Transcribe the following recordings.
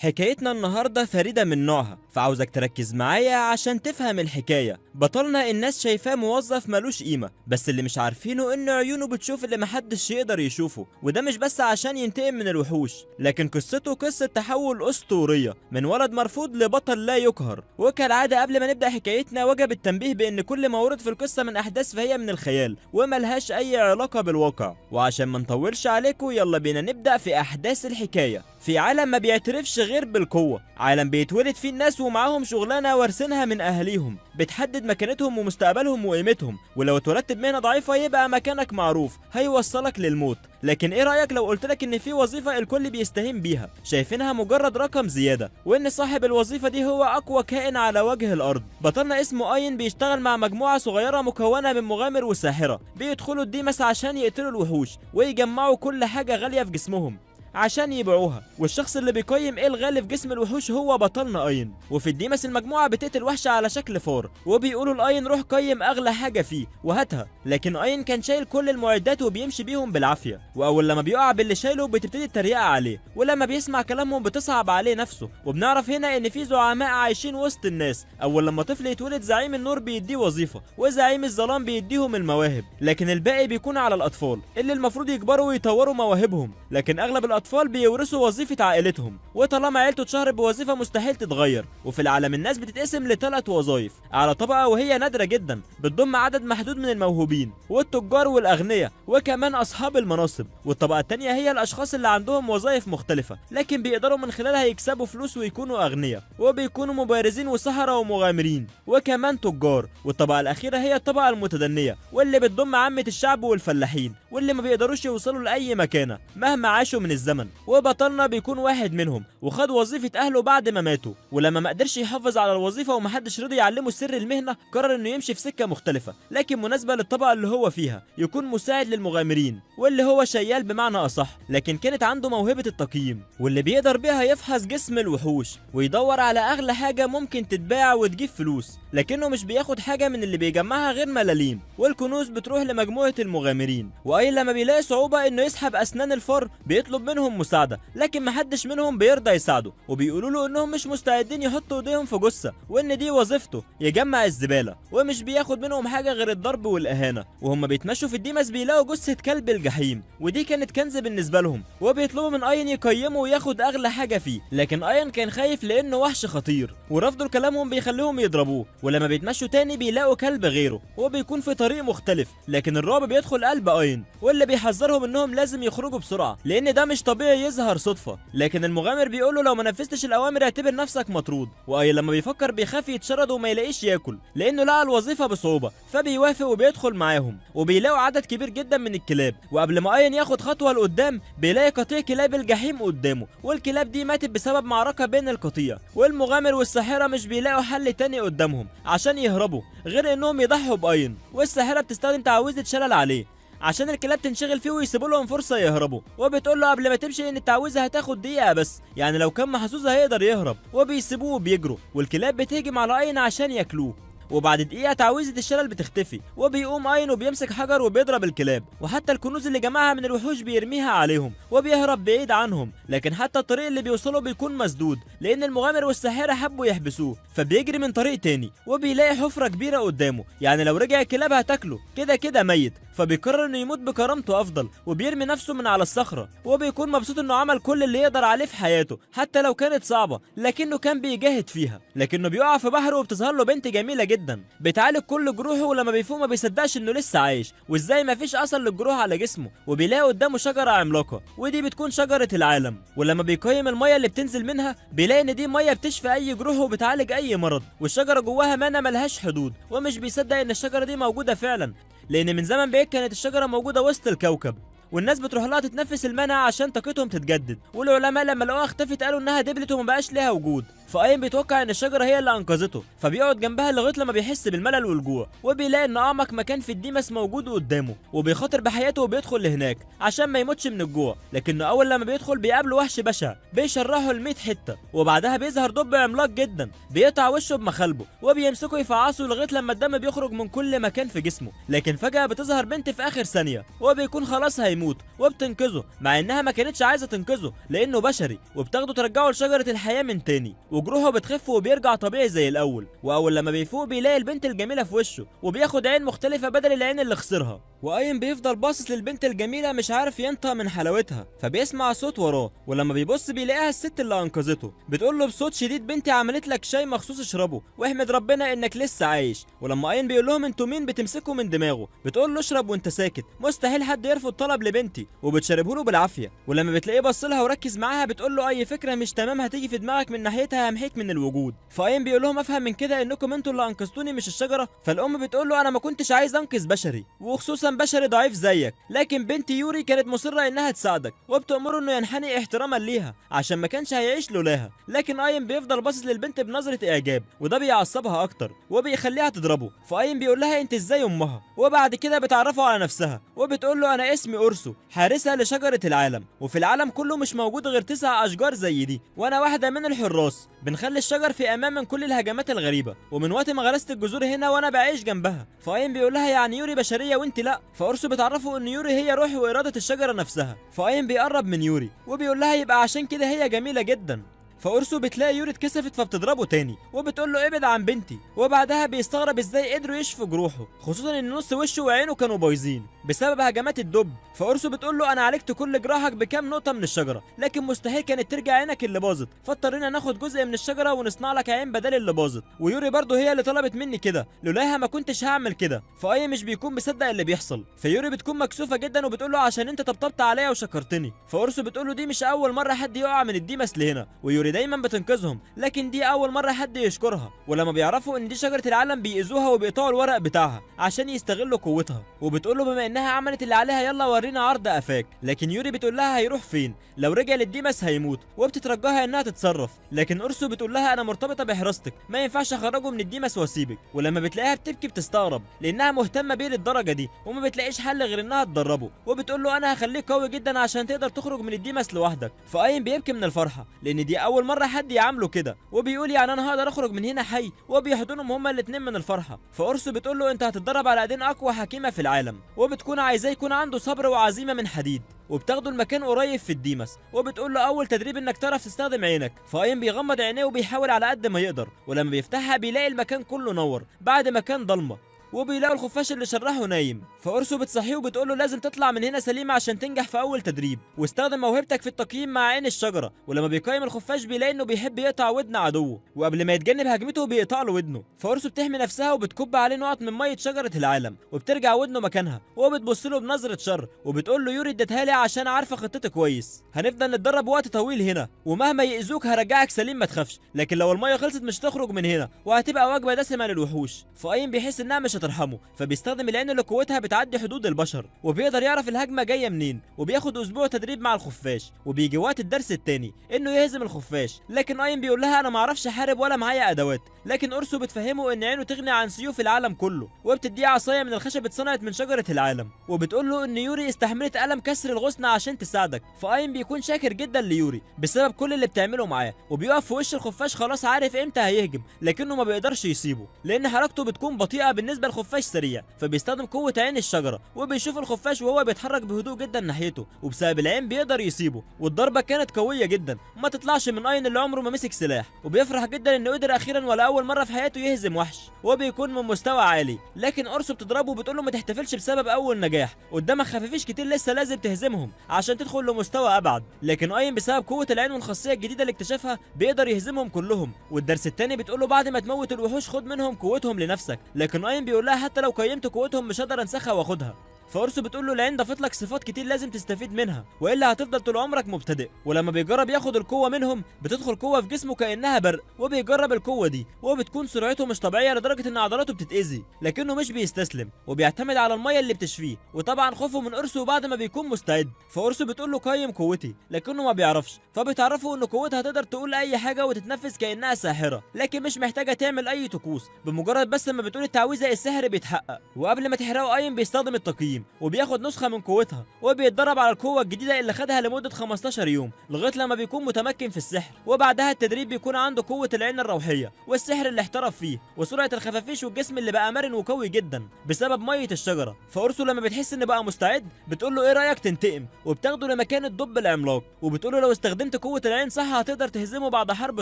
حكايتنا النهاردة فريدة من نوعها، فعاوزك تركز معايا عشان تفهم الحكاية. بطلنا الناس شايفاه موظف ملوش قيمة، بس اللي مش عارفينه ان عيونه بتشوف اللي محدش يقدر يشوفه، وده مش بس عشان ينتقم من الوحوش، لكن قصته قصة تحول أسطورية من ولد مرفوض لبطل لا يقهر. وكالعادة قبل ما نبدأ حكايتنا وجب التنبيه بان كل ما ورد في القصة من احداث فهي من الخيال وملهاش اي علاقة بالواقع. وعشان ما نطولش عليكم يلا بينا نبدأ في احداث الحكاية. في عالم ما بيعترفش غير بالقوة، عالم بيتولد فيه الناس ومعاهم شغلانة وارثينها من أهاليهم بتحدد مكانتهم ومستقبلهم وقيمتهم، ولو اتولدت بمهنة ضعيفة يبقى مكانك معروف هيوصلك للموت. لكن ايه رأيك لو قلتلك ان في وظيفة الكل بيستهين بيها، شايفينها مجرد رقم زيادة، وان صاحب الوظيفة دي هو اقوى كائن على وجه الارض؟ بطلنا اسمه اين بيشتغل مع مجموعة صغيرة مكونة من مغامر وساحرة بيدخلوا الديمس عشان يقتلوا الوحوش ويجمعوا كل حاجة غالية في جسمهم عشان يبيعوها، والشخص اللي بيقيم ايه الغالي في جسم الوحوش هو بطلنا اين. وفي الديمس المجموعه بتقتل وحش على شكل فار وبيقولوا لاين روح قيم اغلى حاجه فيه وهاتها، لكن اين كان شايل كل المعدات وبيمشي بيهم بالعافيه، واول لما بيقع باللي شايله بتبتدي التريقه عليه، ولما بيسمع كلامهم بتصعب عليه نفسه. وبنعرف هنا ان في زعماء عايشين وسط الناس. اول لما طفل يتولد زعيم النور بيديه وظيفه، وزعيم الظلام بيديهم المواهب، لكن الباقي بيكون على الاطفال اللي المفروض يكبروا ويطوروا مواهبهم. لكن اغلب الاطفال بيورثوا وظيفه عائلتهم، وطالما عيلته اتشهرت بوظيفه مستحيل تتغير. وفي العالم الناس بتتقسم لثلاث وظائف على طبقه وهي نادره جدا بتضم عدد محدود من الموهوبين والتجار والاغنياء وكمان اصحاب المناصب. والطبقه الثانيه هي الاشخاص اللي عندهم وظائف مختلفه لكن بيقدروا من خلالها يكسبوا فلوس ويكونوا اغنياء، وبيكونوا مبارزين وسحرة ومغامرين وكمان تجار. والطبقه الاخيره هي الطبقه المتدنيه واللي بتضم عامه الشعب والفلاحين واللي ما بيقدروش يوصلوا لاي مكانه مهما عاشوا من الزمن. وبطلنا بيكون واحد منهم وخد وظيفة أهله بعد ما ماتوا، ولما ما قدرش يحافظ على الوظيفة ومحدش رضي يعلمه سر المهنة قرر إنه يمشي في سكة مختلفة لكن مناسبة للطبقة اللي هو فيها، يكون مساعد للمغامرين واللي هو شيال بمعنى أصح، لكن كانت عنده موهبة التقييم واللي بيقدر بيها يفحص جسم الوحوش ويدور على أغلى حاجة ممكن تتباع وتجيب فلوس، لكنه مش بياخد حاجة من اللي بيجمعها غير ملاليم، والكنوز بتروح لمجموعة المغامرين. وأي لما بيلاقي صعوبة إنه يسحب أسنان الفار بيطلب منهم مساعدة، لكن محدش منهم بيرضى يساعده وبيقولوا له انهم مش مستعدين يحطوا ايديهم في جثه وان دي وظيفته يجمع الزباله، ومش بياخد منهم حاجه غير الضرب والاهانه. وهم بيتمشوا في الديمس بيلاقوا جثه كلب الجحيم ودي كانت كنز بالنسبه لهم، وبيطلبوا من اين يقيمه وياخد اغلى حاجه فيه، لكن اين كان خايف لانه وحش خطير ورفضوا لكلامهم بيخليهم يضربوه. ولما بيتمشوا تاني بيلاقوا كلب غيره وبيكون في طريق مختلف، لكن الرعب بيدخل قلب اين واللي بيحذرهم انهم لازم يخرجوا بسرعه لان ده مش طبيعي يظهر صدفه. لكن المغامر بيقول له لو ما نفذتش الاوامر اعتبر نفسك مطرود. واي لما بيفكر بيخاف يتشرد وما يلاقيش ياكل لانه لقى الوظيفه بصعوبه، فبيوافق وبيدخل معاهم وبيلاقوا عدد كبير جدا من الكلاب. وقبل ما اين ياخد خطوه لقدام بيلاقي قطيع كلاب الجحيم قدامه، والكلاب دي ماتت بسبب معركه بين القطيع. والمغامر والساحره مش بيلاقوا حل تاني قدامهم عشان يهربوا غير انهم يضحوا باين، والساحره بتستخدم تعويذه شلل عليه عشان الكلاب تنشغل فيه ويسيبوا لهم فرصه يهربوا، وبتقول له قبل ما تمشي ان التعويذه هتاخد دقيقه بس، يعني لو كان محظوظ هيقدر يهرب، وبيسيبوه وبيجروا والكلاب بتهجم على اين عشان ياكلوه. وبعد دقيقة تعويذة الشلل بتختفي وبيقوم اين وبيمسك حجر وبيضرب الكلاب، وحتى الكنوز اللي جمعها من الوحوش بيرميها عليهم وبيهرب بعيد عنهم. لكن حتى الطريق اللي بيوصله بيكون مسدود لان المغامر والساحرة حبوا يحبسوه، فبيجري من طريق تاني وبيلاقي حفرة كبيرة قدامه، يعني لو رجع الكلاب هتاكله كده كده ميت، فبيقرر انه يموت بكرامته افضل وبيرمي نفسه من على الصخرة، وبيكون مبسوط انه عمل كل اللي يقدر عليه في حياته حتى لو كانت صعبة لكنه كان بيجاهد فيها. لكنه بيقع في بحر وبتظهر له بنت جميلة جدا بتعالج كل جروحه، ولما بيفوق ما بيصدقش انه لسه عايش وازاي ما فيش اثر للجروح على جسمه، وبيلاقي قدامه شجرة عملاقة ودي بتكون شجرة العالم. ولما بيقيم المية اللي بتنزل منها بيلاقي ان دي مية بتشفي اي جروح وبتعالج اي مرض، والشجرة جواها مانا ملهاش حدود، ومش بيصدق ان الشجرة دي موجودة فعلا لان من زمن بعيد كانت الشجرة موجودة وسط الكوكب، والناس بتروح لها تتنفس المنع عشان طاقتهم تتجدد. والعلماء لما لقوها اختفت قالوا انها دبلت وما بقاش ليها وجود، فاين بيتوقع ان الشجره هي اللي انقذته، فبيقعد جنبها لغايه لما بيحس بالملل والجوع، وبيلاقي ان اعمق مكان في الديمس موجود قدامه، وبيخاطر بحياته وبيدخل لهناك عشان ما يموتش من الجوع. لكنه اول لما بيدخل بيقابله وحش بشع بيشرحه ل 100 حته، وبعدها بيظهر دب عملاق جدا بيقطع وشه بمخالبه، وبيمسكه يفعصه لغايه لما الدم بيخرج من كل مكان في جسمه. لكن فجاه بتظهر بنت في اخر ثانيه وبيكون خلاص هيموت، وبتنقذه مع انها ما كانتش عايزه تنقذه لانه بشري، وبتاخده ترجعه لشجره الحياه من تاني، وجروحه بتخف وبيرجع طبيعي زي الاول. واول لما بيفوق بيلاقي البنت الجميله في وشه، وبياخد عين مختلفه بدل العين اللي خسرها. واين بيفضل باصص للبنت الجميله مش عارف ينطق من حلاوتها، فبيسمع صوت وراه، ولما بيبص بيلاقيها الست اللي انقذته بتقول له بصوت شديد بنتي عملت لك شاي مخصوص اشربه واحمد ربنا انك لسه عايش. ولما اين بيقول لهم انتوا مين بتمسكوا من دماغه، بتقول له اشرب وانت ساكت، مستحيل حد يرفض طلب لبنتي، وبتشربه له بالعافيه. ولما بتلاقيه بص لها وركز معاها بتقول له اي فكره مش تمام هتيجي في دماغك من ناحيتها همحيك من الوجود. فاين بيقول لهم افهم من كده انكم انتوا اللي انقذتوني مش الشجره. فالام بتقول له انا ما كنتش عايز انقذ بشري، وخصوصا بشري ضعيف زيك، لكن بنتي يوري كانت مصره انها تساعدك، وبتامره انه ينحني احتراما ليها عشان ما كانش هيعيش لولاها. لكن اين بيفضل باصص للبنت بنظره اعجاب، وده بيعصبها اكتر وبيخليها تضربه. فاين بيقول لها انت ازاي امها، وبعد كده بتعرفه على نفسها، وبتقول له انا اسمي اورسو، حارسه لشجره العالم، وفي العالم كله مش موجود غير 9 اشجار زي دي، وانا واحده من الحراس، بنخلي الشجر في امان من كل الهجمات الغريبه، ومن وقت ما غرست الجذور هنا وانا بعيش جنبها. فاين بيقول لها يعني يوري بشريه وانت لا. فاورسو بتعرفه ان يوري هي روح واراده الشجره نفسها. فاين بيقرب من يوري وبيقول لها يبقى عشان كده هي جميله جدا. فاورسو بتلاقي يوري اتكسفت فبتضربه تاني، وبتقول له ابعد عن بنتي، وبعدها بيستغرب ازاي قدروا يشفوا جروحه، خصوصا ان نص وشه وعينه كانوا بايظين بسبب هجمات الدب. فاورسو بتقول له انا عالجت كل جراحك بكام نقطه من الشجره، لكن مستحيل كانت ترجع عينك اللي باظت، فاضطرينا ناخد جزء من الشجره ونصنع لك عين بدل اللي باظت، ويوري برضه هي اللي طلبت مني كده، لولاها ما كنتش هعمل كده. فاي مش بيكون مصدق اللي بيحصل، فيوري بتكون مكسوفه جدا وبتقول له عشان انت طبطبت عليا وشكرتني. فاورسو بتقول له دي مش اول مره حد يقع من الديمس لهنا، ويوري دايما بتنقذهم، لكن دي اول مره حد يشكرها. ولما بيعرفوا ان دي شجره العالم بيأذوها وبيقطعوا الورق بتاعها عشان يستغلوا قوتها، وبتقول له بما انها عملت اللي عليها يلا ورينا عرض قفاك. لكن يوري بتقول لها هيروح فين، لو رجع للديمس هيموت، وبتترجاها انها تتصرف. لكن اورسو بتقول لها انا مرتبطه بحراستك، ما ينفعش اخرجه من الديمس واسيبك. ولما بتلاقيها بتبكي بتستغرب لانها مهتمه بيه للدرجه دي، وما بتلاقيش حل غير انها تدربه، وبتقول له انا هخليك قوي جدا عشان تقدر تخرج من الديمس لوحدك. فاين بيبكي من الفرحه لان دي اول مره حد يعامله كده، وبيقول يعني انا هقدر اخرج من هنا حي، وبيحضنهم هما الاثنين من الفرحه. فاورسو بتقول له انت هتتدرب على ايدين اقوى حكيمه في العالم، وبتكون عايزاه يكون عنده صبر وعزيمه من حديد، وبتاخده المكان قريب في الديمس، وبتقول له اول تدريب انك تعرف تستخدم عينك. فاين بيغمض عينيه وبيحاول على قد ما يقدر، ولما بيفتحها بيلاقي المكان كله نور بعد ما كان ضلمه، وبيلاقوا الخفاش اللي شرحه نايم. فاورسو بتصحيه وبتقول له لازم تطلع من هنا سليم عشان تنجح في اول تدريب، واستخدم موهبتك في التقييم مع عين الشجره. ولما بيقيم الخفاش بيلاقي انه بيحب يقطع ودن عدوه، وقبل ما يتجنب هجمته بيقطع له ودنه. فاورسو بتحمي نفسها وبتكب عليه نقط من ميه شجره العالم، وبترجع ودنه مكانها، وبتبص له بنظره شر، وبتقول له يوري اديتها لي عشان عارفه خطتي كويس، هنفضل نتدرب وقت طويل هنا، ومهما يأذوك هرجعك سليم ما تخافش، لكن لو الميه خلصت مش هتخرج من هنا، وهتبقى وجبه دسمه للوحوش. فاين بيحس انها مش هترحمه، بيستخدم العين اللي قوتها بتعدي حدود البشر، وبيقدر يعرف الهجمه جايه منين، وبياخد اسبوع تدريب مع الخفاش، وبيجي وقت الدرس التاني انه يهزم الخفاش. لكن اين بيقول لها انا ما اعرفش احارب ولا معايا ادوات، لكن اورسو بتفهمه ان عينه تغني عن سيوف العالم كله، وبتديه عصايه من الخشب اتصنعت من شجره العالم، وبتقول له ان يوري استحملت الم كسر الغصن عشان تساعدك. فاين بيكون شاكر جدا ليوري بسبب كل اللي بتعمله معاه، وبيقف في وش الخفاش خلاص عارف امتى هيهجم، لكنه ما بيقدرش يسيبه لان حركته بتكون بطيئه بالنسبه للخفاش سريع، فبيستخدم قوه عين الشجره، وبيشوف الخفاش وهو بيتحرك بهدوء جدا ناحيته، وبسبب العين بيقدر يسيبه. والضربه كانت قويه جدا ما تطلعش من اين اللي عمره ما مسك سلاح، وبيفرح جدا انه قدر اخيرا ولا اول مره في حياته يهزم وحش، وبيكون من مستوى عالي. لكن اورسو بتضربه وبتقول له ما تحتفلش بسبب اول نجاح، قدامك خفافيش كتير لسه لازم تهزمهم عشان تدخل لمستوى ابعد. لكن اين بسبب قوه العين والخاصيه الجديده اللي اكتشفها بيقدر يهزمهم كلهم. والدرس الثاني بتقول له بعد ما تموت الوحوش خد منهم قوتهم لنفسك، لكن اين بيقول لها حتى لو قيمت قوتهم مش هقدر انسخها واخدها. فأورسو بتقول له العين ضافت لك صفات كتير لازم تستفيد منها والا هتفضل طول عمرك مبتدئ. ولما بيجرب ياخد القوه منهم بتدخل قوه في جسمه كانها برق، وبيجرب القوه دي وبتكون سرعته مش طبيعيه لدرجه ان عضلاته بتتاذي، لكنه مش بيستسلم وبيعتمد على الميه اللي بتشفيه. وطبعا خوفه من اورسو بعد ما بيكون مستعد، فاورسو بتقول له قيم قوتي لكنه ما بيعرفش، فبتعرفه ان قوتها تقدر تقول اي حاجه وتتنفس كانها ساحره، لكن مش محتاجه تعمل اي طقوس، بمجرد بس لما بتقول التعويذه السحر بيتحقق. وقبل ما تحرقه ايم بيستخدم التقييم وبياخد نسخه من قوتها وبيتدرب على القوه الجديده اللي خدها لمده 15 يوم لغايه لما بيكون متمكن في السحر. وبعدها التدريب بيكون عنده قوه العين الروحيه والسحر اللي احترف فيه وسرعه الخفافيش والجسم اللي بقى مرن وقوي جدا بسبب ميه الشجره. فاورسو لما بتحس ان بقى مستعد بتقول له ايه رايك تنتقم، وبتاخده لمكان الدب العملاق وبتقول له لو استخدمت قوه العين صح هتقدر تهزمه بعد حرب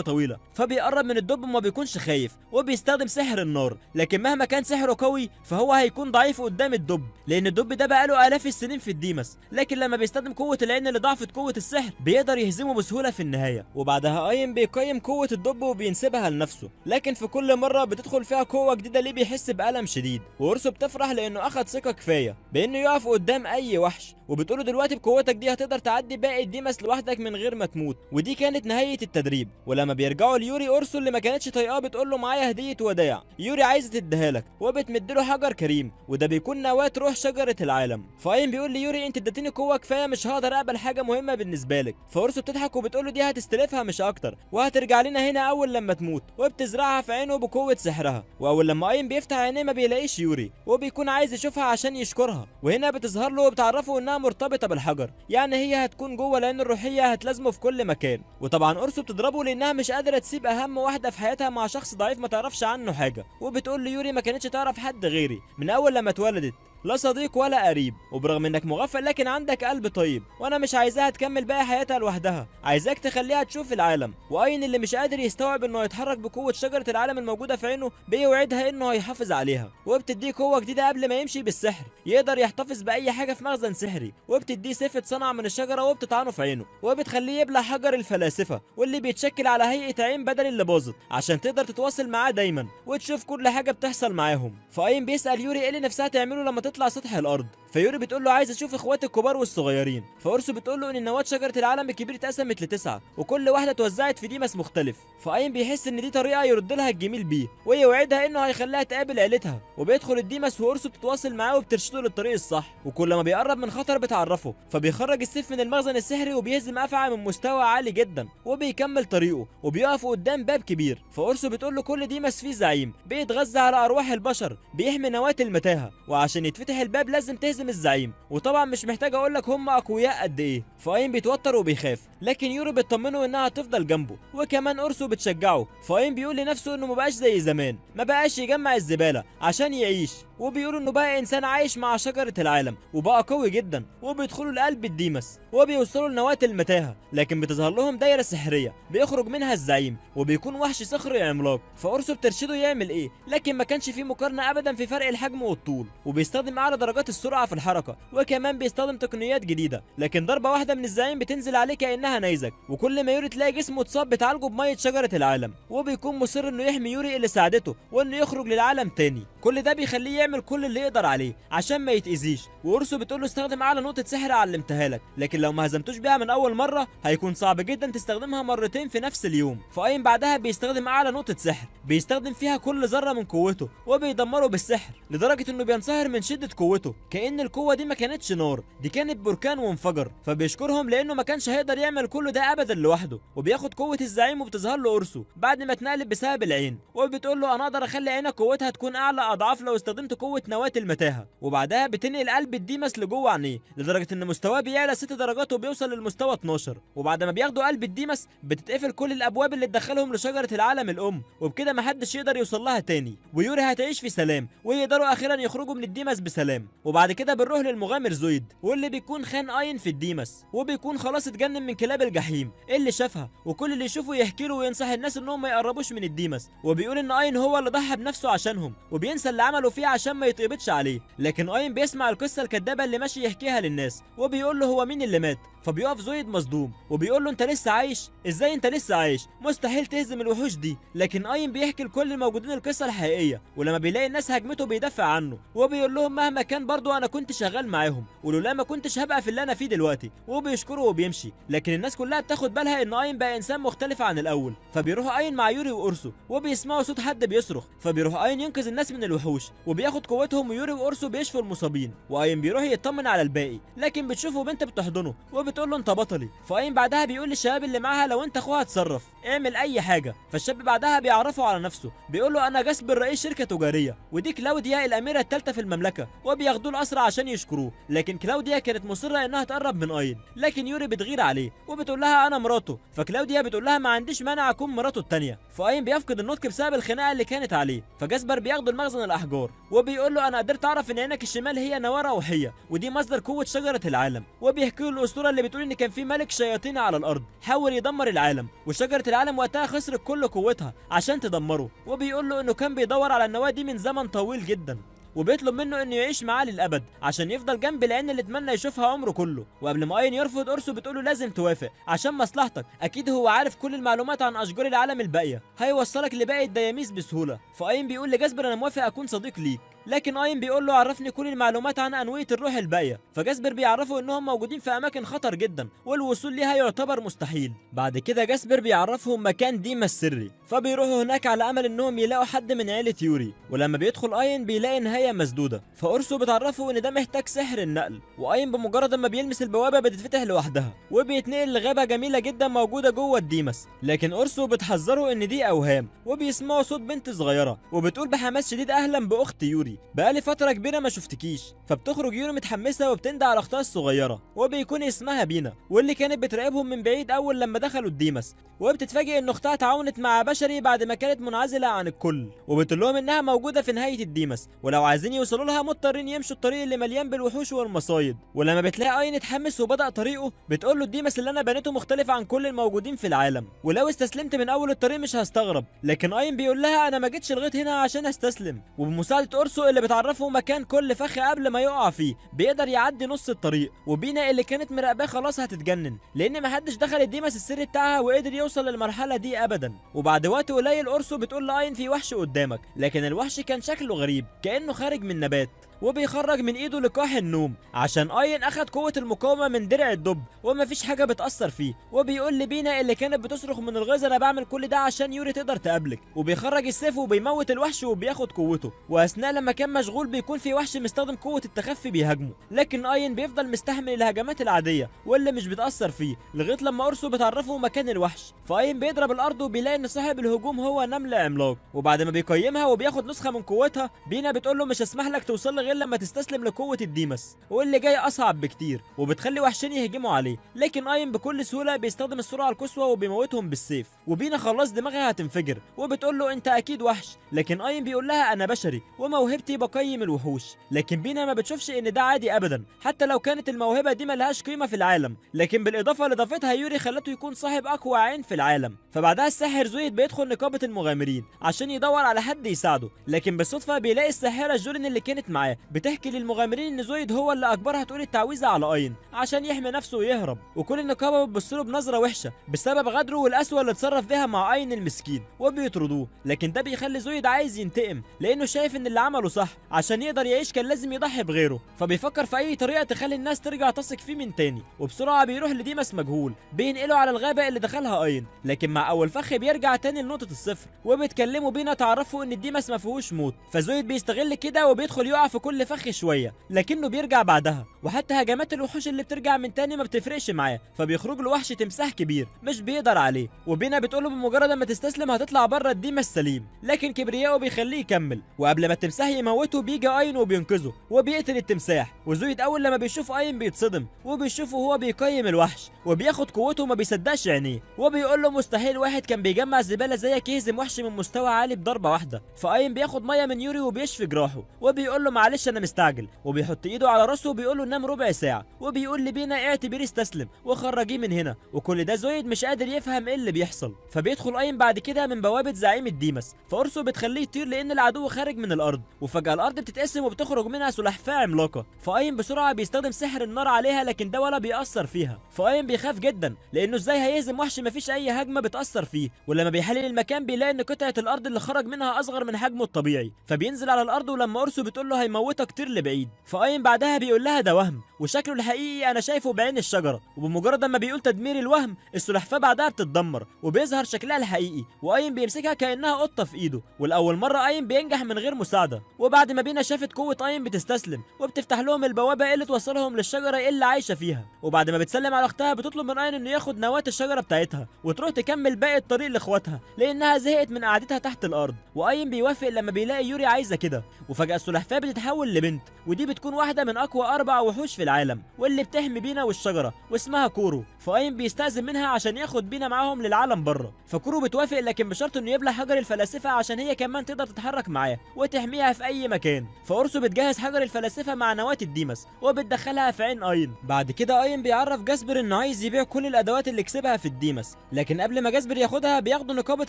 طويله. فبيقرب من الدب وما بيكونش خايف وبيستخدم سحر النار، لكن مهما كان سحره قوي فهو هيكون ضعيف قدام الدب لان الدب ده بقاله الاف السنين في الديمس، لكن لما بيستخدم قوه العين اللي ضعفت قوه السحر بيقدر يهزمه بسهوله في النهايه. وبعدها ايم بيقيم قوه الدب وبينسبها لنفسه، لكن في كل مره بتدخل فيها قوه جديده ليه بيحس بالم شديد. واورسو بتفرح لانه اخد ثقه كفايه بانه يقف قدام اي وحش، وبتقوله دلوقتي بقوتك دي هتقدر تعدي باقي الديمس لوحدك من غير ما تموت. ودي كانت نهايه التدريب. ولما بيرجعوا ليوري، اورسو اللي ما كانتش طايقاه بتقول له معايا هديه وداع يوري عايزه تديها لك، وبتمد له حجر كريم وده بيكون نواه روح شجره العالم. فايم بيقول ليوري انت اديتني قوه كفايه مش هقدر اقبل حاجه مهمه بالنسبه لك. فاورسو بتضحك وبتقول له دي هتستلفها مش اكتر، وهترجع لنا هنا اول لما تموت، وبتزرعها في عينه بقوه سحرها. واول لما ايم بيفتح عينيه ما بيلاقيش يوري وبيكون عايز يشوفها عشان يشكرها، وهنا بتظهر له وبتعرفه انها مرتبطه بالحجر، يعني هي هتكون جوه العين الروحيه هتلازمه في كل مكان. وطبعا اورسو بتضربه لانها مش قادره تسيب اهم واحده في حياتها مع شخص ضعيف ما تعرفش عنه حاجه، وبتقول ليوري ما كانتش تعرف حد غيري من اول لما اتولدت، لا صديق ولا قريب، وبرغم انك مغفل لكن عندك قلب طيب، وانا مش عايزاها تكمل باقي حياتها لوحدها، عايزاك تخليها تشوف العالم. واين اللي مش قادر يستوعب انه يتحرك بقوه شجره العالم الموجوده في عينه بيوعدها انه هيحافظ عليها، وبتديه قوه جديده قبل ما يمشي بالسحر يقدر يحتفظ باي حاجه في مخزن سحري، وبتديه سيف اتصنع من الشجره وبتطعنه في عينه، وبتخليه يبلع حجر الفلاسفه واللي بيتشكل على هيئه عين بدل اللي باظت عشان تقدر تتواصل معاه دايما وتشوف كل حاجه بتحصل معاهم. فاين بيسال يوري ايه اللي نفسها تعمله لما تطلع سطح الارض، فيوري بتقول له عايز اشوف اخواتي الكبار والصغيرين. فاورسو بتقول له ان نواه شجره العالم الكبير اتقسمت ل9 وكل واحده اتوزعت في ديمس مختلف. فاين بيحس ان دي طريقه يرد لها الجميل بيه ويوعدها انه هيخليها تقابل عيلتها، وبيدخل الديمس واورسو بتتواصل معاه وبترشده للطريق الصح، وكل ما بيقرب من خطر بتعرفه، فبيخرج السيف من المخزن السحري وبيهزم افعى من مستوى عالي جدا وبيكمل طريقه وبيقف قدام باب كبير. فاورسو بتقول له كل ديمس فيه زعيم بيتغذى على ارواح البشر بيحمي نواه المتاهه، وعشان يتفتح الباب لازم تهزم الزعيم، وطبعا مش محتاج اقول لك هم اقوياء قد ايه. فاين بيتوتر وبيخاف، لكن يوري بتطمنه انها هتفضل جنبه، وكمان اورسو بتشجعه. فاين بيقول لنفسه انه مبقاش زي زمان، ما بقاش يجمع الزباله عشان يعيش، وبيقول انه بقى انسان عايش مع شجره العالم وبقى قوي جدا. وبيدخلوا لقلب الديمس وبيوصلوا لنواه المتاهه، لكن بتظهر لهم دايره سحريه بيخرج منها الزعيم وبيكون وحش صخري عملاق. فاورسو بترشده يعمل ايه، لكن ما كانش في مقارنه ابدا في فرق الحجم والطول، وبيستخدم اعلى درجات السرعه في الحركه، وكمان بيستخدم تقنيات جديده، لكن ضربه واحده من الزعيم بتنزل عليه كانها نيزك، وكل ما يوري تلاقي جسمه اتصاب بتعالجه بميه شجره العالم، وبيكون مصر انه يحمي يوري اللي ساعدته وانه يخرج للعالم تاني. كل ده بيخليه يعمل كل اللي يقدر عليه عشان ما يتاذيش. واورسو بتقول له استخدم اعلى نقطه سحر علمتها لك، لكن لو ما هزمتوش بيها من اول مره هيكون صعب جدا تستخدمها مرتين في نفس اليوم. فاين بعدها بيستخدم اعلى نقطه سحر بيستخدم فيها كل ذره من قوته وبيدمره بالسحر لدرجه انه بينصهر من شده قوته، كأن القوه دي ما كانتش نار، دي كانت بركان وانفجر. فبيشكرهم لانه ما كانش هيقدر يعمل كل ده ابدا لوحده. وبياخد قوه الزعيم وبتظهر له اورسو بعد ما اتنقلب بسبب العين، وبتقول له انا اقدر اخلي عينك قوتها تكون اعلى اضعاف لو استخدمت قوه نواه المتاهه. وبعدها بتنقل قلب الديمس لجوه عينيه لدرجه ان مستواه بيعلى 6 درجات وبيوصل للمستوى 12. وبعد ما بياخدوا قلب الديمس بتتقفل كل الابواب اللي تدخلهم لشجره العالم الام، وبكده محدش يقدر يوصل لها تاني، ويوري هتعيش في سلام ويقدروا اخيرا يخرجوا من الديمس بسلام. وبعد كده بنروح للمغامر زويد واللي بيكون خان اين في الديمس، وبيكون خلاص اتجنن من كلاب الجحيم اللي شافها، وكل اللي يشوفه يحكي له وينصح الناس انهم ما يقربوش من الديمس، وبيقول ان اين هو اللي ضحى بنفسه عشانهم وبينسى اللي عمله فيه عشان ما يتقبضش عليه. لكن اين بيسمع القصه الكدابه اللي ماشي يحكيها للناس، وبيقول له هو مين اللي مات، فبيقف زويد مصدوم وبيقول له انت لسه عايش؟ ازاي انت لسه عايش؟ مستحيل تهزم الوحوش دي. لكن اين بيحكي لكل الموجودين القصه الحقيقيه، ولما بيلاقي الناس هاجمته بيدافع عنه وبيقول لهم مهما كان برضه انا كنت شغال معاهم، ولولا ما كنتش هبقى في اللي انا فيه دلوقتي، وبيشكره وبيمشي. لكن الناس كلها بتاخد بالها ان اين بقى انسان مختلف عن الاول، فبيروح اين مع يوري وأورسو وبيسمعوا صوت حد بيصرخ، فبيروح اين ينقذ الناس من الوحوش وبياخد قوتهم، ويوري وأورسو بيشفوا المصابين، واين بيروح يطمن على الباقي. لكن بتشوفه بنت بتحضنه وبتقول له انت بطلي. فاين بعدها بيقول للشباب اللي معاها لو انت اخوها اتصرف اعمل اي حاجه. فالشاب بعدها بيعرفه على نفسه، بيقول له انا جاسبر رئيس شركه تجاريه، ودي كلاوديا الاميره الثالثه في المملكه، وبياخدوه الاسرى عشان يشكروه. لكن كلاوديا كانت مصره انها تقرب من اين، لكن يوري بتغير عليه وبتقول لها انا مراته. فكلاوديا بتقول لها ما عنديش مانع اكون مراته الثانيه. فاين بيفقد النطق بسبب الخناقه اللي كانت عليه، فجاسبر بياخده لمخزن الاحجار وبيقول له انا قدرت اعرف ان عينك الشمال هي نواه روحيه، ودي مصدر قوه شجره العالم. وبيحكي له الاسطوره اللي بتقول ان كان في ملك شياطين على الارض حاول يدمر العالم، وشجره العالم وقتها خسرت كل قوتها عشان تدمره. وبيقول له انه كان بيدور على النواه دي من زمن طويل جدا، وبيطلب منه انه يعيش معاه للابد عشان يفضل جنب العين اللي اتمنى يشوفها عمره كله. وقبل ما اين يرفض، أورسو بتقوله لازم توافق عشان مصلحتك، اكيد هو عارف كل المعلومات عن اشجار العالم الباقيه، هيوصلك لباقي الدياميس بسهوله. فاين بيقول لجاسبر انا موافق اكون صديق ليك. لكن اين بيقول له عرفني كل المعلومات عن انويه الروح الباقيه. فجاسبر بيعرفه انهم موجودين في اماكن خطر جدا والوصول ليها يعتبر مستحيل. بعد كده جاسبر بيعرفهم مكان ديما السري، فبيروحوا هناك على امل انهم يلاقوا حد من عيله يوري. ولما بيدخل اين بيلاقي نهايه مسدوده، فأورسو بتعرفه ان ده محتاج سحر النقل. واين بمجرد ما بيلمس البوابه بتتفتح لوحدها وبيتنقل لغابه جميله جدا موجوده جوه الديمس. لكن أورسو بتحذره ان دي اوهام، وبيسمعوا صوت بنت صغيره وبتقول بحماس شديد اهلا باخت يوري، بقالي فتره كبيره ما شفتكيش. فبتخرج يوري متحمسه وبتندى على اختها الصغيره وبيكون اسمها بينا، واللي كانت بتراقبهم من بعيد اول لما دخلوا الديمس. وبتتفاجئ ان اختها تعاونت مع بشري بعد ما كانت منعزله عن الكل، وبتقول لهم انها موجوده في نهايه الديمس، ولو عايزين يوصلوا لها مضطرين يمشوا الطريق اللي مليان بالوحوش والمصايد. ولما بتلاقي اين اتحمس وبدا طريقه، بتقول له الديمس اللي انا بنيته مختلف عن كل الموجودين في العالم، ولو استسلمت من اول الطريق مش هستغرب. لكن اين بيقول لها انا ما جيتش لغايه هنا عشان استسلم. وبمساعده أورسو اللي بتعرفه مكان كل فخ قبل ما يقع فيه بيقدر يعدي نص الطريق، وبينا اللي كانت مراقباه خلاص هتتجنن لان محدش دخل الديمس السري بتاعها وقدر يوصل للمرحله دي ابدا. وبعد وقت قليل أورسو بتقول لاين في وحش قدامك، لكن الوحش كان شكله غريب كانه خارج من نبات وبيخرج من ايده لقاح النوم عشان اين اخد قوه المقاومه من درع الدب ومفيش حاجه بتاثر فيه. وبيقول لبينا اللي كانت بتصرخ من الغيظ انا بعمل كل ده عشان يوري تقدر تقابلك، وبيخرج السيف وبيموت الوحش وبياخد قوته. واثناء لما كان مشغول بيكون في وحش مستخدم قوه التخفي بيهاجمه، لكن اين بيفضل مستحمل الهجمات العاديه واللي مش بتاثر فيه لغايه لما أورسو بتعرفه مكان الوحش. فاين بيضرب الارض وبيلاقي ان صاحب الهجوم هو نمله عملاق، وبعد ما بيقيمها وبياخد نسخه من قوتها بينا بتقول له مش هسمح لك توصل غير لما تستسلم لقوه الديمس، واللي جاي اصعب بكتير، وبتخلي وحشين يهجموا عليه. لكن اين بكل سهوله بيستخدم السرعه القصوى وبيموتهم بالسيف، وبينا خلاص دماغها هتنفجر وبتقول له انت اكيد وحش. لكن اين بيقول لها انا بشري وموهبتي بقيم الوحوش. لكن بينا ما بتشوفش ان ده عادي ابدا، حتى لو كانت الموهبه دي ملهاش قيمه في العالم، لكن بالاضافه لاضافتها يوري خلته يكون صاحب اقوى عين في العالم. فبعدها الساحر زويد بيدخل نقابه المغامرين عشان يدور على حد يساعده، لكن بالصدفه بيلاقي الساحره جورين اللي كانت معاه بتحكي للمغامرين ان زويد هو اللي اجبرها تقول التعويذه على اين عشان يحمي نفسه ويهرب. وكل النقابه بتبص له بنظره وحشه بسبب غدره والقسوه اللي اتصرف بيها مع اين المسكين وبيطردوه. لكن ده بيخلي زويد عايز ينتقم لانه شايف ان اللي عمله صح، عشان يقدر يعيش كان لازم يضحي بغيره. فبيفكر في اي طريقه تخلي الناس ترجع تثق فيه من تاني، وبسرعه بيروح لديمس مجهول بينقله على الغابه اللي دخلها اين. لكن مع اول فخ بيرجع تاني لنقطه الصفر، وبيتكلموا بينا تعرفوا ان الديمس ما فيهوش موت. فزويد بيستغل كده وبيدخل يقع في كل فخ شويه، لكنه بيرجع بعدها، وحتى هجمات الوحوش اللي بترجع من تاني ما بتفرقش معاه. فبيخرج له وحش تمساح كبير مش بيقدر عليه، وبينا بتقوله بمجرد ما تستسلم هتطلع بره الديمس سليم، لكن كبرياءه بيخليه يكمل. وقبل ما التمساح يموته بيجي اين وبينقذه وبيقتل التمساح. وزويد اول لما بيشوف اين بيتصدم وبيشوفه وهو بيقيم الوحش وبياخد قوته وما بيصدقش عينيه، وبيقول له مستحيل واحد كان بيجمع زباله زيك يهزم وحش من مستوى عالي بضربه واحده. فاين بياخد ميه من يوري وبيشفي جراحه وبيقول له معلش انا مستعجل، وبيحط ايده على راسه وبيقول له نام ربع ساعه، وبيقول لبينا اعتبريه استسلم وخرجيه من هنا. وكل ده زويد مش قادر يفهم ايه اللي بيحصل. فبيدخل قايم بعد كده من بوابه زعيم الديمس، فأرسو بتخليه يطير لان العدو خارج من الارض. وفجاه الارض بتتقسم وبتخرج منها سلحفاه عملاقه. فقايم بسرعه بيستخدم سحر النار عليها، لكن ده ولا بيأثر فيها. فقايم بيخاف جدا لانه ازاي هيهزم وحش مفيش اي هجمه بتأثر فيه. ولما بيحلل المكان بيلاقي ان قطعه الارض اللي خرج منها اصغر من حجمه الطبيعي. فبينزل على الارض، ولما أرسو بتقول له هيموتك طير لبعيد. فقايم بعدها بيقول لها ده وهم، وشكله الحقيقي انا شايفه بعين الشجره. وبمجرد ما بيقول تدمير الوهم، السلحفاه بعدها بتتدمر وبيظهر شكلها الحقيقي. وقايم بيمسكها كانها قطه في ايده، والاول مره قايم بينجح من غير مساعده. وبعد ما بينا شافت قوه قايم بتستسلم، وبتفتح لهم البوابه اللي توصلهم للشجره اللي عايشه فيها. وبعد ما بتسلم على اختها بتطلب من قايم انه ياخد نواه الشجره بتاعتها وتروح تكمل باقي الطريق لاخواتها، لانها زهقت من قعدتها تحت الارض. وقايم بيوافق لما بيلاقي يوري عايزه كده. وفجاه السلحفاه بتتحول لبنت، ودي بتكون واحده من اقوى 4 وحوش في العالم، واللي بتحمي بينا والشجره، واسمها كورو. فقايم بيستأذن منها عشان ياخد بينا معاهم للعالم بره. فكورو بتوافق، لكن بشرط انه يبلع حجر الفلاسفه عشان هي كمان تقدر تتحرك معاه وتحميها في اي مكان. فأرسو بتجهز حجر الفلاسفه مع نواه الديمس وبتدخلها في عين قاين. بعد كده قاين بيعرف جاسبر انه عايز يبيع كل الادوات اللي كسبها في الديمس، لكن قبل ما جاسبر ياخدها بياخدوا نقابه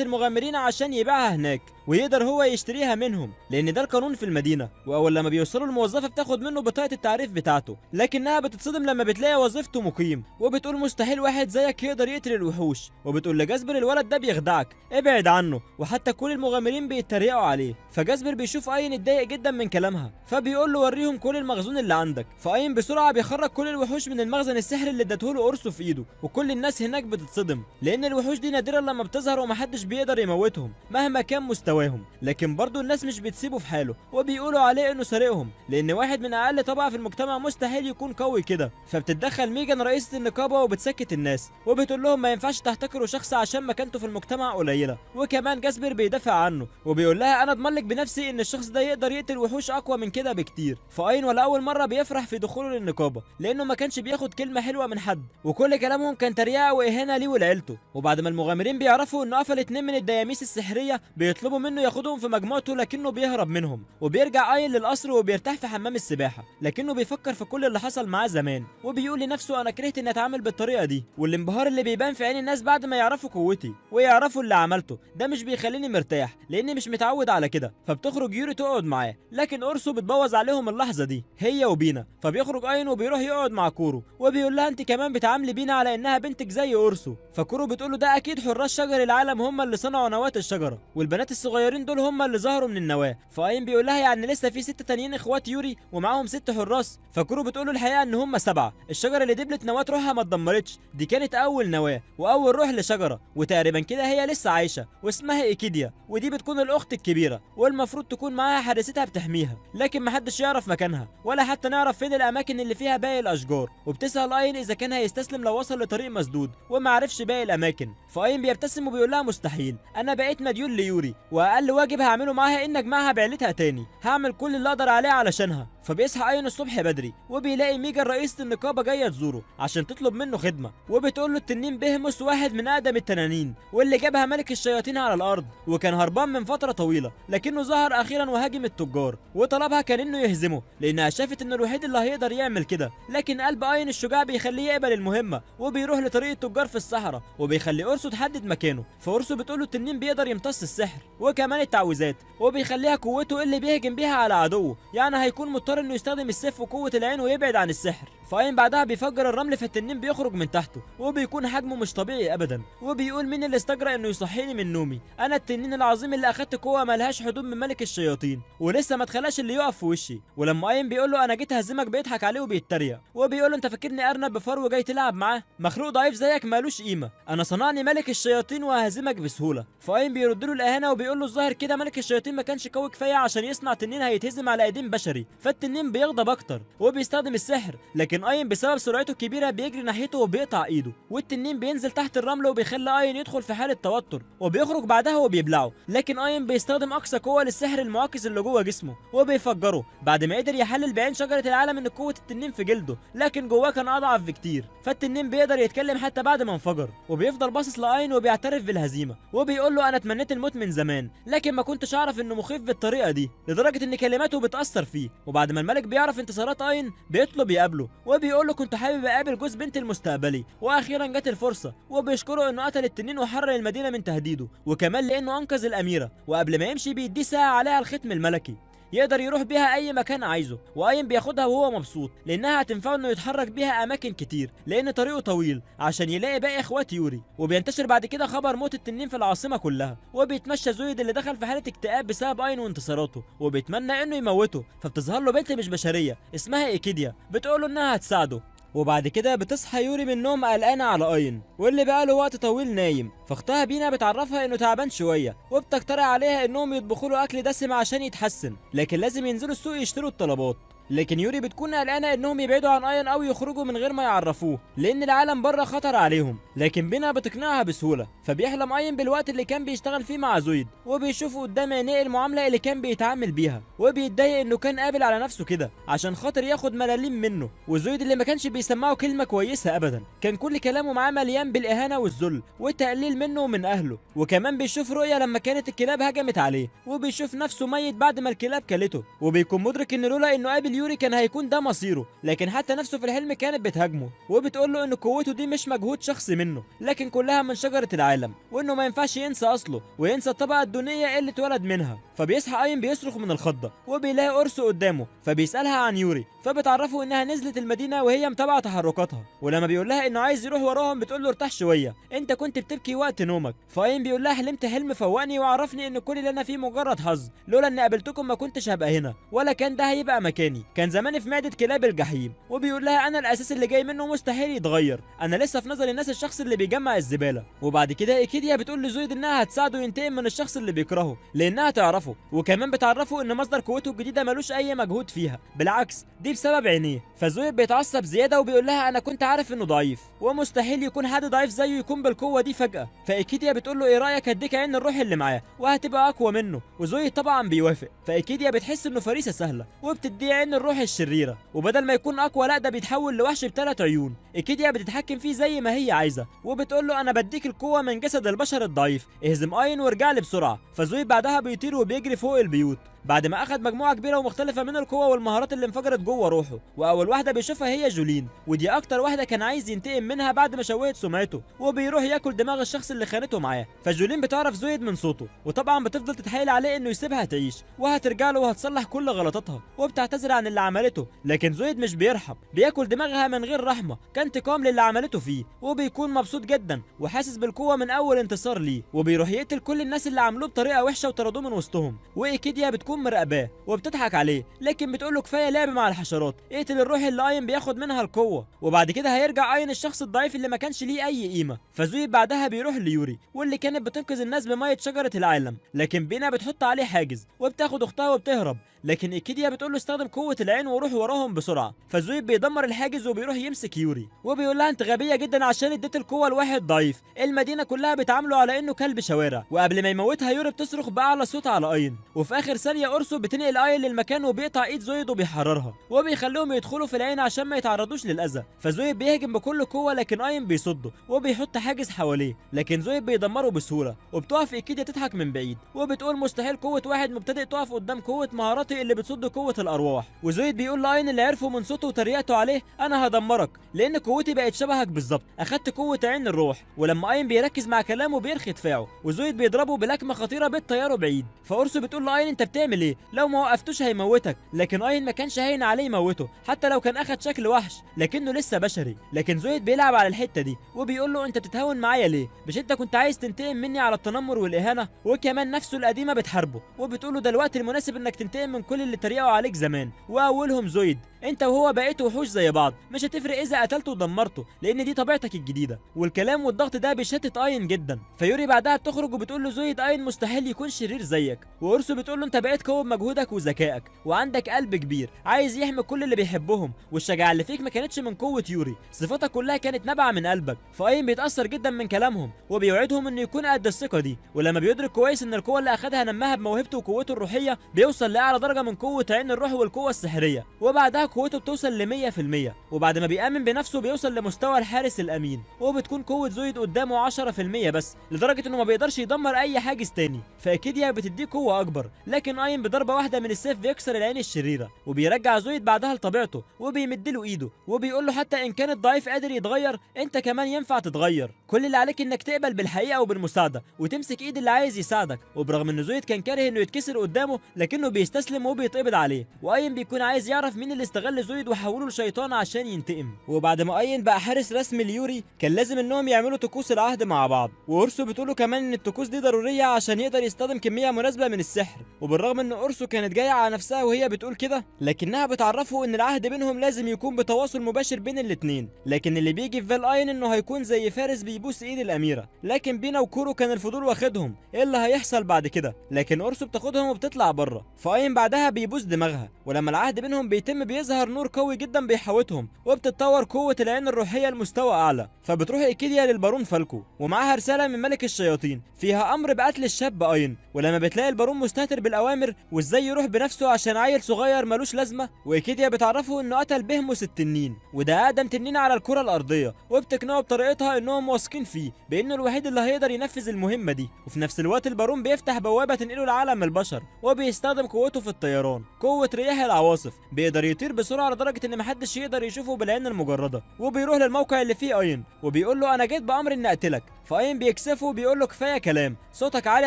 المغامرين عشان يبيعها هناك، ويقدر هو يشتريها منهم لان ده القانون في المدينه. واول لما بيوصلوا الموظفه بتاخد منه بطاقه التعريف بتاعته، لكنها بتتصدم لما بتلاقي وظيفته مقيم، وبتقول مستحيل واحد زيك يقدر يقتل الوحوش. وبتقول لجاسبر الولد ده بيخدعك، ابعد عنه. وحتى كل المغامرين بيتريقوا عليه. فجاسبر بيشوف قاين اتضايق جدا من كلامها، فبيقول له وريهم كل المخزون اللي عندك. فقاين بسرعه بيخرج كل الوحوش من المخزن السحري اللي ادته له أرسو في ايده. وكل الناس هناك بتتصدم لان الوحوش دي نادرا لما بتظهر ومحدش بيقدر يموتهم مهما كان مستواهم. لكن برضه الناس مش بتسيبه في حاله، وبيقولوا عليه انه سارقهم، لان واحد من اقل طبقه في المجتمع مستحيل يكون قوي كده. فبتتدخل ميجان رئيسة النقابه وبتسكت الناس، وبتقول لهم ما ينفعش تحتكروا شخص عشان مكانته في المجتمع قليله. وكمان جاسبر بيدافع عنه وبيقول لها انا اضمن لك بنفسي ان الشخص ده يقدر يقتل وحوش اقوى من كده بكتير. فقاين ولا اول مره بيفرح في دخوله للنقابه، لانه ما كانش بياخد كلمه حلوه من حد، وكل كلامهم كان تريقه واهانه ليه ولعيلته. وبعد ما المغامرين بيعرفوا انه قفل 2 من الدياميس السحريه بيطلبوا منه ياخدهم في مجموعته، لكنه بيهرب منهم. وبيرجع قاين للقصر وبيرتاح في حمام السباحه، لكنه بيفكر في كل اللي حصل معاه زمان، وبيقول لنفسه انا كرهت اني اتعامل بالطريقه دي. والانبهار اللي بيبان في عين الناس بعد ما يعرفوا قوتي ويعرفوا اللي عملته ده مش بيخليني مرتاح، لاني مش متعود على كده. فبتخرج يوري تقعد معاه، لكن أرسو بتبوظ عليهم اللحظه دي هي وبينا. فبيخرج قاين وبيروح يقعد مع كورو، وبيقول لها انت كمان بتعاملي بينا على انها بنتك زي أرسو. فكورو بتقول له ده اكيد حراس شجر العالم هم اللي صنعوا نواه الشجره، والبنات الصغيرين دول هم اللي ظهروا من النواه. فقاين بيقول لها يعني لسه في 6 تانيين اخوات يوري ومعاهم 6 حراس. فكورو بتقول له الحقيقه ان هم 7. الشجره اللي دبلت نواه روحها ما اتدمرتش، دي كانت اول نواه واول روح لشجره، وتقريبا كده هي لسه عايشه واسمها ايكيديا، ودي بتكون الاخت الكبيره والمفروض تكون معاها حارستها بتحميها، لكن محدش يعرف مكانها ولا حتى نعرف فين الاماكن اللي فيها باقي الاشجار. وبتسال قاين اذا كان هيستسلم لو وصل لطريق مسدود وما عرفش باقي الاماكن. فقاين بيبتسم وبيقول لها مستحيل، انا بقيت مديون ليوري، واقل واجب هعمله معاها ان اجمعها بعيلتها تاني، هعمل كل اللي اقدر عليه علشانها. فبيصحى قاين الصبح بدري وبيلاقي ميجان رئيسة النقابة جاية تزوره عشان تطلب منه خدمة، وبتقول له التنين بيهمس واحد من أقدم التنانين واللي جابها ملك الشياطين على الأرض، وكان هربان من فترة طويلة، لكنه ظهر أخيرا وهاجم التجار وطلبها كان إنه يهزمه لأنها شافت إنه الوحيد اللي هيقدر يعمل كده. لكن قلب قاين الشجاع بيخليه يقبل المهمة، وبيروح لطريق التجار في الصحراء وبيخلي أرسو تحدد مكانه. فأرسو بتقول له التنين بيقدر يمتص السحر وكمان التعويذات، وبيخليها قوته اللي بيهجم بيها على عدوه، يعني هيكون مضطر انه يستخدم السيف وقوة العين ويبعد عن السحر. فقاين بعدها بيفجر الرمل فالتنين بيخرج من تحته وبيكون حجمه مش طبيعي ابدا، وبيقول مين اللي استجرأ انه يصحيني من نومي؟ انا التنين العظيم اللي اخدت قوة ملهاش حدود من ملك الشياطين، ولسه ما اتخلاش اللي يقف في وشي. ولما قاين بيقول له انا جيت اهزمك بيضحك عليه وبيتريق، وبيقول له انت فاكرني ارنب بفرو جاي تلعب معاه؟ مخلوق ضعيف زيك مالوش قيمة، انا صنعني ملك الشياطين وههزمك بسهولة. فقاين بيرد له الاهانة وبيقول له الظاهر كده ملك الشياطين ما كانش قوي كفاية عشان يصنع تنين هيتهزم على ايدين بشري. فالتنين بيغضب اكتر وبيستخدم السحر، لكن لكن اين بسبب سرعته الكبيره بيجري ناحيته وبيقطع ايده، والتنين بينزل تحت الرمل وبيخلي اين يدخل في حاله توتر وبيخرج بعدها وبيبلعه. لكن اين بيستخدم اقصى قوه للسحر المعاكس اللي جوه جسمه وبيفجره بعد ما قدر يحلل بعين شجره العالم ان قوه التنين في جلده، لكن جواه كان اضعف بكتير. فالتنين بيقدر يتكلم حتى بعد ما انفجر، وبيفضل باصص لاين وبيعترف بالهزيمه وبيقول له انا اتمنيت الموت من زمان، لكن ما كنتش اعرف انه مخيف بالطريقه دي، لدرجه ان كلماته بتاثر فيه. وبعد ما الملك بيعرف انتصارات اين بيطلب يقابله وبيقول له كنت حابب اقابل جوز بنت المستقبلي، واخيرا جت الفرصه. وبيشكره انه قتل التنين وحرر المدينه من تهديده، وكمان لانه انقذ الاميره. وقبل ما يمشي بيديه ساعه عليها الختم الملكي يقدر يروح بيها اي مكان عايزه، واين بياخدها وهو مبسوط لانها هتنفعه انه يتحرك بيها اماكن كتير لان طريقه طويل عشان يلاقي باقي اخوات يوري. وبينتشر بعد كده خبر موت التنين في العاصمه كلها، وبيتمشى زويد اللي دخل في حاله اكتئاب بسبب اين وانتصاراته وبيتمنى انه يموته. فبتظهر له بنت مش بشريه اسمها ايكيديا بتقول له انها هتساعده. وبعد كده بتصحى يوري من النوم قلقانه على اين واللي بقاله وقت طويل نايم، فاختها بينا بتعرفها انه تعبان شويه وبتقترح عليها انهم يطبخوا له اكل دسم عشان يتحسن، لكن لازم ينزلوا السوق يشتروا الطلبات. لكن يوري بتكون قلقانه انهم يبعدوا عن اين او يخرجوا من غير ما يعرفوه لان العالم بره خطر عليهم، لكن بينا بتقنعها بسهوله. فبيحلم اين بالوقت اللي كان بيشتغل فيه مع زويد وبيشوف قدام عينيه المعامله اللي كان بيتعامل بيها، وبيتضايق انه كان قابل على نفسه كده عشان خاطر ياخد ملاليم منه. وزويد اللي ما كانش بيسمعه كلمه كويسه ابدا، كان كل كلامه معاه مليان بالاهانه والذل والتقليل منه ومن اهله. وكمان بيشوف رؤيه لما كانت الكلاب هجمت عليه وبيشوف نفسه ميت بعد ما الكلاب كلته، وبيكون مدرك ان لولا انه قابل يوري كان هيكون ده مصيره. لكن حتى نفسه في الحلم كانت بتهاجمه وبتقول له ان قوته دي مش مجهود شخصي منه لكن كلها من شجره العالم، وانه ما ينفعش ينسى اصله وينسى الطبقه الدونيه اللي اتولد منها. فبيصحى اين بيصرخ من الخضه وبيلاقي اورسو قدامه، فبيسالها عن يوري فبتعرفه انها نزلت المدينه وهي متابعه تحركاتها. ولما بيقول لها انه عايز يروح وراهم بتقول له ارتاح شويه، انت كنت بتبكي وقت نومك. فاين بيقول لها حلمت حلم فوقني وعرفني ان كل اللي انا فيه مجرد حظ، لولا اني قابلتكم ما كنتش هبقى هنا ولا كان ده هيبقى مكاني، كان زماني في معده كلاب الجحيم. وبيقول لها انا الاساس اللي جاي منه مستحيل يتغير، انا لسه في نظر الناس الشخص اللي بيجمع الزباله. وبعد كده ايكيديا بتقول لزويد انها هتساعده ينتقم من الشخص اللي بيكرهه لانها تعرفه، وكمان بتعرفه ان مصدر قوته الجديده ملوش اي مجهود فيها، بالعكس دي بسبب عينيه. فزويد بيتعصب زياده وبيقول لها انا كنت عارف انه ضعيف ومستحيل يكون حد ضعيف زيه يكون بالقوه دي فجاه. فايكيديا بتقول له ايه رايك اديك عين الروح اللي معاه وهتبقى اقوى منه، وزويد طبعا بيوافق. فايكيديا بتحس انه فريسه سهله وبتديه عين الروح الشريره، وبدل ما يكون اقوى لا ده بيتحول لوحش بثلاث عيون. ايكيديا بتتحكم فيه زي ما هي عايزه وبتقول له انا بديك القوه من جسد البشر الضعيف، اهزم اين وارجع لي بسرعه. فزويد بعدها بيطير وبيجري فوق البيوت بعد ما اخد مجموعه كبيره ومختلفه من القوه والمهارات اللي انفجرت جوه روحه. واول واحده بيشوفها هي جولين، ودي اكتر واحده كان عايز ينتقم منها بعد ما شوهت سمعته، وبيروح ياكل دماغ الشخص اللي خانته معاه. فجولين بتعرف زويد من صوته وطبعا بتفضل تتحايل عليه انه يسيبها تعيش وهترجع له وهتصلح كل غلطاتها وبتعتذر عن اللي عملته، لكن زويد مش بيرحم، بياكل دماغها من غير رحمه كانتقام للي عملته فيه. وبيكون مبسوط جدا وحاسس بالقوه من اول انتصار ليه، وبيروح يقتل كل الناس اللي عملوه بطريقه وحشه وطردوه من وسطهم. وايكيديا بتكون مراقباه وبتضحك عليه، لكن بتقول له كفايه لعب مع الحشرات، اقتل الروح اللي اين بياخد منها القوه، وبعد كده هيرجع اين الشخص الضعيف اللي ما كانش ليه اي قيمه. فزويد بعدها بيروح ليوري واللي كانت بتنقذ الناس بميه شجره العالم، لكن بينا بتحط عليه حاجز وبتاخد اختها وبتهرب، لكن ايكيديا بتقول له استخدم قوه العين وروح وراهم بسرعه. فزويد بيدمر الحاجز وبيروح يمسك يوري وبيقول لها انت غبيه جدا عشان اديت القوه لواحد ضعيف، المدينه كلها بتعامله على انه كلب شوارع. وقبل ما يموتها يوري بتصرخ باعلى صوت على اين، وفي اخر ثانيه اورسو بتنقل اين للمكان وبيقطع ايد زويد وبيحررها وبيخليهم يدخلوا في العين عشان ما يتعرضوش للاذى. فزويد بيهجم بكل قوه لكن اين بيصده وبيحط حاجز حواليه، لكن زويد بيدمره بسهوله. وبتقف ايكيديا تضحك من بعيد وبتقول مستحيل قوه واحد مبتدئ تقف قدام قوه مهاراتي اللي بتصد قوه الارواح. وزويد بيقول لاين اللي عرفه من صوته وتريقته عليه انا هدمرك لان قوتي بقت شبهك بالظبط، اخدت قوه عين الروح. ولما اين بيركز مع كلامه بيرخي دفاعه، وزويد بيضربه بلكمه خطيره بتطيره بعيد. فاورسو بتقول لاين انت بتعمل ايه؟ لو ما وقفتوش هيموتك. لكن اين ما كانش هين عليه يموته حتى لو كان اخد شكل وحش لكنه لسه بشري. لكن زويد بيلعب على الحته دي وبيقول له انت بتتهاون معايا ليه؟ مش انت كنت عايز تنتقم مني على التنمر والاهانه؟ وكمان نفسه القديمه بتحاربه وبتقول له ده الوقت المناسب انك تنتقم من عليهم كل اللي اتريقوا عليك زمان، واولهم زويد. انت وهو بقيتوا وحوش زي بعض، مش هتفرق اذا قتلته ودمرته، لان دي طبيعتك الجديده. والكلام والضغط ده بيشتت اين جدا. فيوري بعدها بتخرج وبتقول له زويد اين مستحيل يكون شرير زيك. واورسو بتقول له انت بقيت قوي بمجهودك وذكائك، وعندك قلب كبير عايز يحمي كل اللي بيحبهم، والشجاعه اللي فيك ما كانتش من قوه يوري، صفاتك كلها كانت نابعه من قلبك. فاين بيتاثر جدا من كلامهم، وبيوعدهم انه يكون قد الثقه دي. ولما بيدرك كويس ان القوه اللي اخدها نماها بموهبته وقوته الروحيه، بيوصل لاعلى درجه من قوه عين الروح والقوه السحريه، وبعدها قوته بتوصل ل 100%. وبعد ما بيامن بنفسه بيوصل لمستوى الحارس الامين، وبتكون قوه زويد قدامه 10% بس، لدرجه انه ما بيقدرش يدمر اي حاجز تاني. فاكيديا بتديه قوه اكبر، لكن اين بضربه واحده من السيف بيكسر العين الشريره، وبيرجع زويد بعدها لطبيعته، وبيمدله ايده وبيقول له حتى ان كان الضعيف قادر يتغير، انت كمان ينفع تتغير. كل اللي عليك انك تقبل بالحقيقه وبالمساعده، وتمسك ايد اللي عايز يساعدك. وبرغم ان زويد كان كاره انه يتكسر قدامه، لكنه بيستسلم وبيتقبض عليه. واين بيكون عايز يعرف مين اللي استغل زويد وحوله لشيطان عشان ينتقم. وبعد ما اين بقى حارس رسمي ليوري، كان لازم انهم يعملوا طقوس العهد مع بعض. واورسو بتقوله كمان ان الطقوس دي ضروريه عشان يقدر يستخدم كميه مناسبه من السحر. وبالرغم ان اورسو كانت جايه على نفسها وهي بتقول كده، لكنها بتعرفه ان العهد بينهم لازم يكون بتواصل مباشر بين الاتنين. لكن اللي بيجي في بال اين انه هيكون زي فارس بيبوس ايد الاميره. لكن بينا وكورو كان الفضول واخدهم ايه اللي هيحصل بعد كده، لكن اورسو بتاخدهم وبتطلع بره. فاين بعدها بيبوس دماغها، ولما العهد بينهم بيتم بيظهر نور قوي جدا بيحوطهم، وبتتطور قوه العين الروحيه لمستوى اعلى. فبتروح ايكيديا للبارون فالكو ومعاها رساله من ملك الشياطين فيها امر بقتل الشاب اين. ولما بتلاقي البارون مستهتر بالاوامر وازاي يروح بنفسه عشان عيل صغير ملوش لازمه، وايكيديا بتعرفه انه قتل بهموس التنين، وده اقدم تنين على الكره الارضيه، وبتقنعه بطريقتها انهم واثقين فيه بانه الوحيد اللي هيقدر ينفذ المهمه دي. وفي نفس الوقت البارون بيفتح بوابه تنقله لعالم البشر، وبيستخدم قوته في الطيران، قوه رياح العواصف، بيقدر يطير بسرعه لدرجه ان محدش يقدر يشوفه بالعين المجرده. وبيروح للموقع اللي فيه اين، وبيقول له انا جيت بامر اني اقتلك. فاين بيكسفه وبيقول له كفايه كلام، صوتك عالي